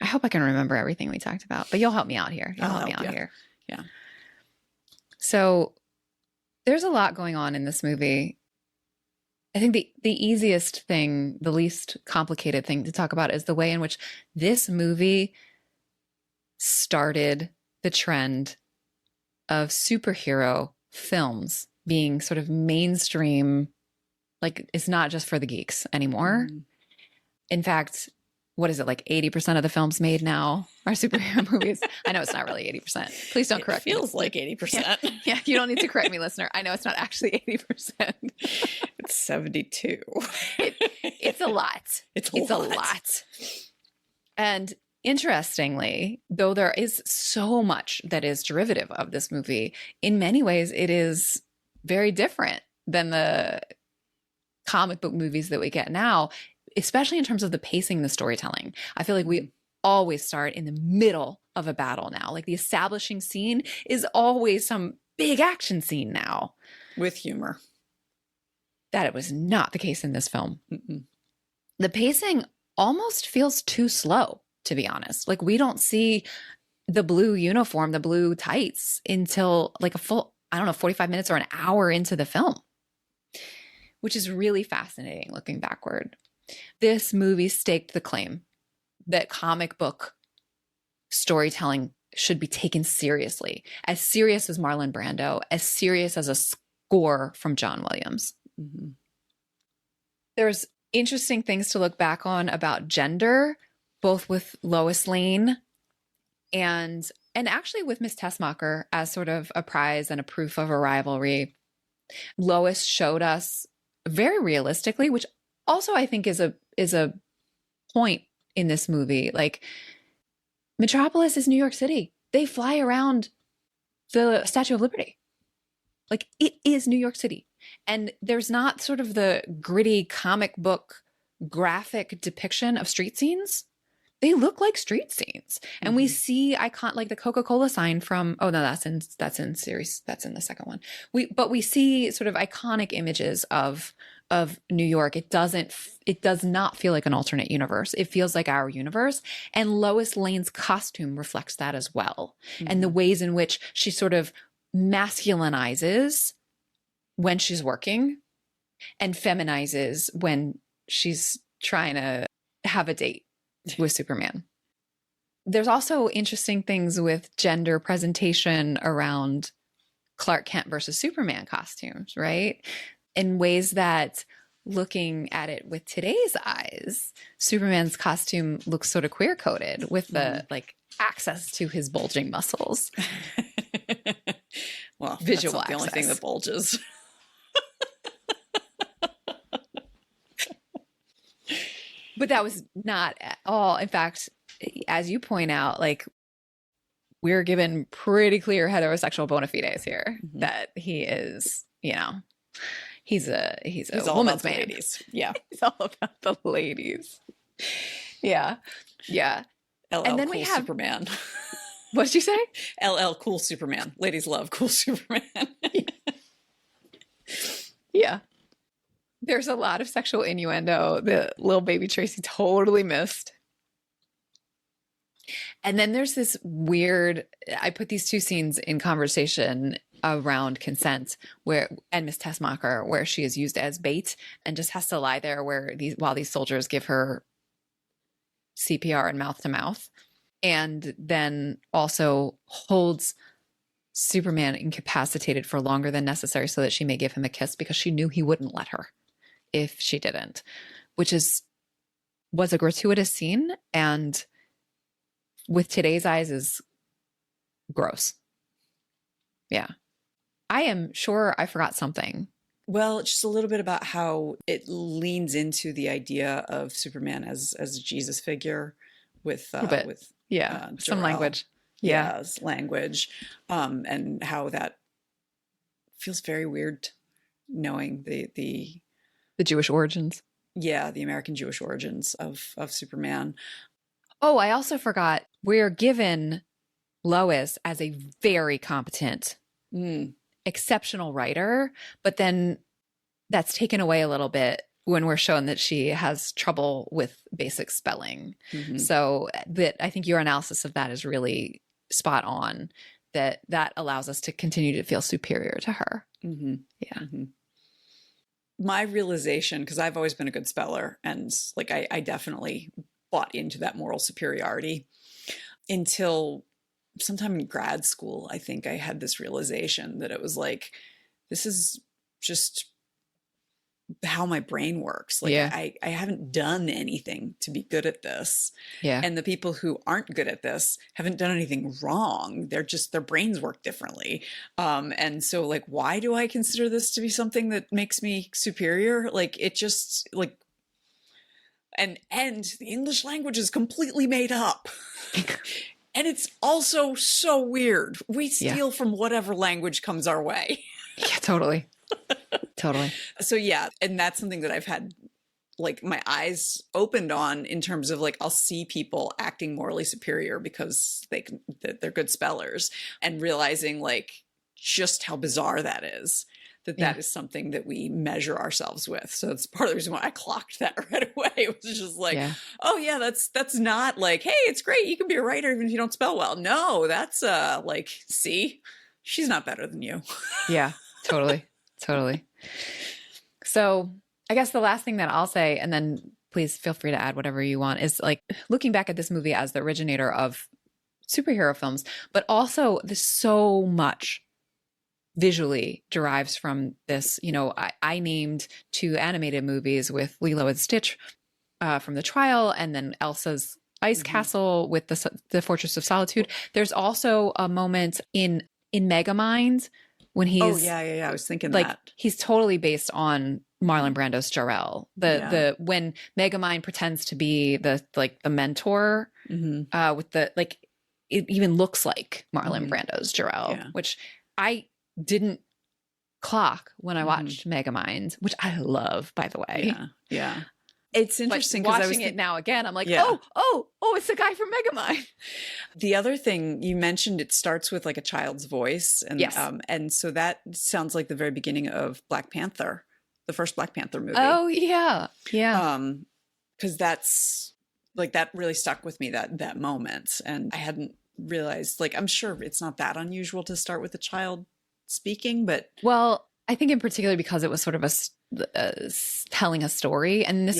I hope I can remember everything we talked about, but you'll help me out here. You'll help me out here. Yeah. So there's a lot going on in this movie. I think the easiest thing, the least complicated thing to talk about is the way in which this movie started the trend of superhero films being sort of mainstream, like it's not just for the geeks anymore. In fact, what is it, like 80% of the films made now are superhero movies? I know it's not really 80%. Please don't correct me. It feels like 80%. Yeah, you don't need to correct me, listener. I know it's not actually 80%. It's 72. It's a lot. It's a lot. And interestingly, though there is so much that is derivative of this movie, in many ways it is very different than the comic book movies that we get now, especially in terms of the pacing, the storytelling. I feel like we always start in the middle of a battle now. Like the establishing scene is always some big action scene now. With humor. That it was not the case in this film. The pacing almost feels too slow, to be honest. Like we don't see the blue uniform, the blue tights until like a full, 45 minutes or an hour into the film, which is really fascinating looking backward. This movie staked the claim that comic book storytelling should be taken seriously, as serious as Marlon Brando, as serious as a score from John Williams. There's interesting things to look back on about gender, both with Lois Lane and actually with Miss Tessmacher as sort of a prize and a proof of a rivalry. Lois showed us very realistically, which also I think is a point in this movie. Like Metropolis is New York City. They fly around the Statue of Liberty. Like it is New York City. And there's not sort of the gritty comic book graphic depiction of street scenes. They look like street scenes. And we see like the Coca-Cola sign from, oh no, that's in series. That's in the second one. But we see sort of iconic images of New York. It does not feel like an alternate universe. It feels like our universe. And Lois Lane's costume reflects that as well. And the ways in which she sort of masculinizes when she's working and feminizes when she's trying to have a date with Superman. There's also interesting things with gender presentation around Clark Kent versus Superman costumes, right? In ways that, looking at it with today's eyes, Superman's costume looks sort of queer-coded with the like access to his bulging muscles. Well, visual that's not the only thing access. that bulges. But that was not at all. In fact, as you point out, like we're given pretty clear heterosexual bona fides here that he is, he's a woman's man. Ladies. Yeah. He's all about the ladies. Yeah. Yeah. LL And then cool we have Superman. What'd you say? LL cool Superman. Ladies love cool Superman. Yeah. There's a lot of sexual innuendo that little baby Tracie totally missed. And then there's this weird, I put these two scenes in conversation around consent and Miss Tessmacher, where she is used as bait and just has to lie there while these soldiers give her CPR and mouth to mouth, and then also holds Superman incapacitated for longer than necessary so that she may give him a kiss because she knew he wouldn't let her if she didn't, which was a gratuitous scene, and with today's eyes is gross. Yeah. I am sure I forgot something. Well, just a little bit about how it leans into the idea of Superman as a Jesus figure with some language. Yes, language. And how that feels very weird knowing the Jewish origins. Yeah, the American Jewish origins of Superman. Oh, I also forgot, we're given Lois as a very competent, exceptional writer, but then that's taken away a little bit when we're shown that she has trouble with basic spelling. So I think your analysis of that is really spot on, that allows us to continue to feel superior to her. Yeah. My realization, because I've always been a good speller, and like I definitely bought into that moral superiority until sometime in grad school, I think I had this realization that it was like, this is just how my brain works. Like I haven't done anything to be good at this. Yeah. And the people who aren't good at this haven't done anything wrong. They're just, their brains work differently. And so like, why do I consider this to be something that makes me superior? Like it just like, and the English language is completely made up. And it's also so weird. We steal from whatever language comes our way. Yeah, totally. Totally. So yeah, and that's something that I've had like my eyes opened on in terms of like, I'll see people acting morally superior because they're good spellers, and realizing like just how bizarre that is. That is something that we measure ourselves with. So it's part of the reason why I clocked that right away. It was just like, oh yeah, that's not like, hey, it's great, you can be a writer even if you don't spell well. No, that's like, see, she's not better than you. Yeah, totally. Totally. So I guess the last thing that I'll say, and then please feel free to add whatever you want, is like looking back at this movie as the originator of superhero films, but also there's so much visually derives from this. You know, I named 2 animated movies with Lilo and Stitch from the trial, and then Elsa's Ice Castle with the Fortress of Solitude. There's also a moment in Megamind when he's I was thinking like, that he's totally based on Marlon Brando's Jor-El. The when Megamind pretends to be the mentor with the like, it even looks like Marlon Brando's Jor-El, which I didn't clock when I watched Megamind, which I love, by the way. Yeah. It's interesting because watching it now again, I'm like, oh, it's the guy from Megamind. The other thing you mentioned, it starts with like a child's voice, and and so that sounds like the very beginning of Black Panther, the first Black Panther movie. Oh yeah. Because that's like, that really stuck with me, that moment, and I hadn't realized, like, I'm sure it's not that unusual to start with a child speaking, but I think in particular because it was sort of telling a story, and in this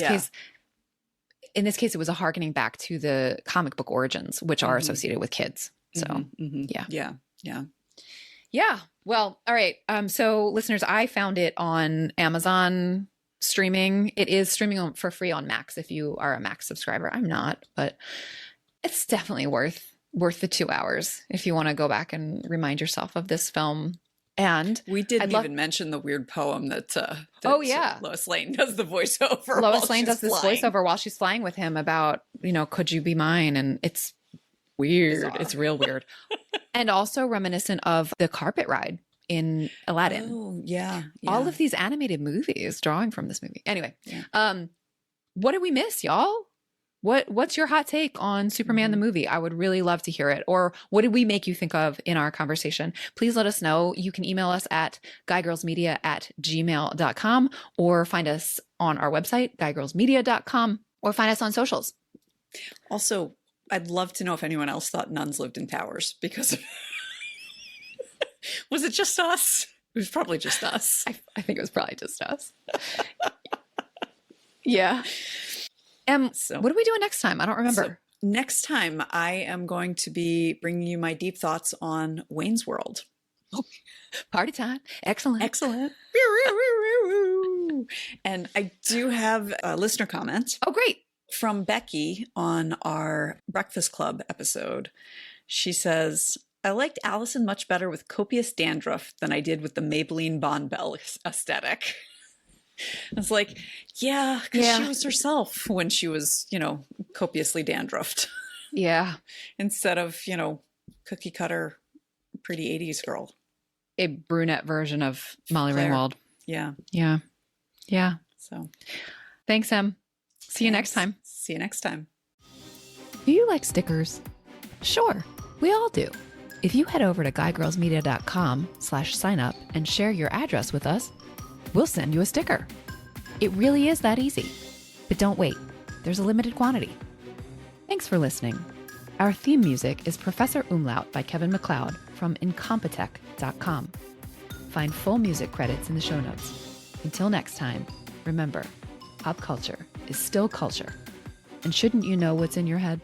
case, it was a harkening back to the comic book origins, which are associated with kids. So yeah. Well, all right. So listeners, I found it on Amazon streaming. It is streaming for free on Max if you are a Max subscriber. I'm not, but it's definitely worth the 2 hours if you want to go back and remind yourself of this film. And we didn't even mention the weird poem that Lois Lane does the voiceover. Lois Lane does this voiceover while she's flying with him about, could you be mine? And it's weird. Bizarre. It's real weird. And also reminiscent of the carpet ride in Aladdin. Oh, yeah. All of these animated movies drawing from this movie. Anyway, what did we miss, y'all? What's your hot take on Superman the movie? I would really love to hear it. Or what did we make you think of in our conversation? Please let us know. You can email us at guygirlsmedia@gmail.com, or find us on our website, guygirlsmedia.com, or find us on socials. Also, I'd love to know if anyone else thought nuns lived in towers, because was it just us? It was probably just us. I think it was probably just us. Yeah. So, what are we doing next time? I don't remember. So next time, I am going to be bringing you my deep thoughts on Wayne's World. Oh, party time. Excellent. And I do have a listener comment. Oh, great. From Becky on our Breakfast Club episode. She says, I liked Allison much better with copious dandruff than I did with the Maybelline Bon Bell aesthetic. I was like, because she was herself when she was, copiously dandruffed. Yeah. Instead of, cookie cutter, pretty 80s girl. A brunette version of Molly Ringwald. Yeah. So thanks, Em. See you next time. See you next time. Do you like stickers? Sure, we all do. If you head over to guygirlsmedia.com/sign up and share your address with us, we'll send you a sticker. It really is that easy. But don't wait. There's a limited quantity. Thanks for listening. Our theme music is Professor Umlaut by Kevin MacLeod from incompetech.com. Find full music credits in the show notes. Until next time, remember, pop culture is still culture. And shouldn't you know what's in your head?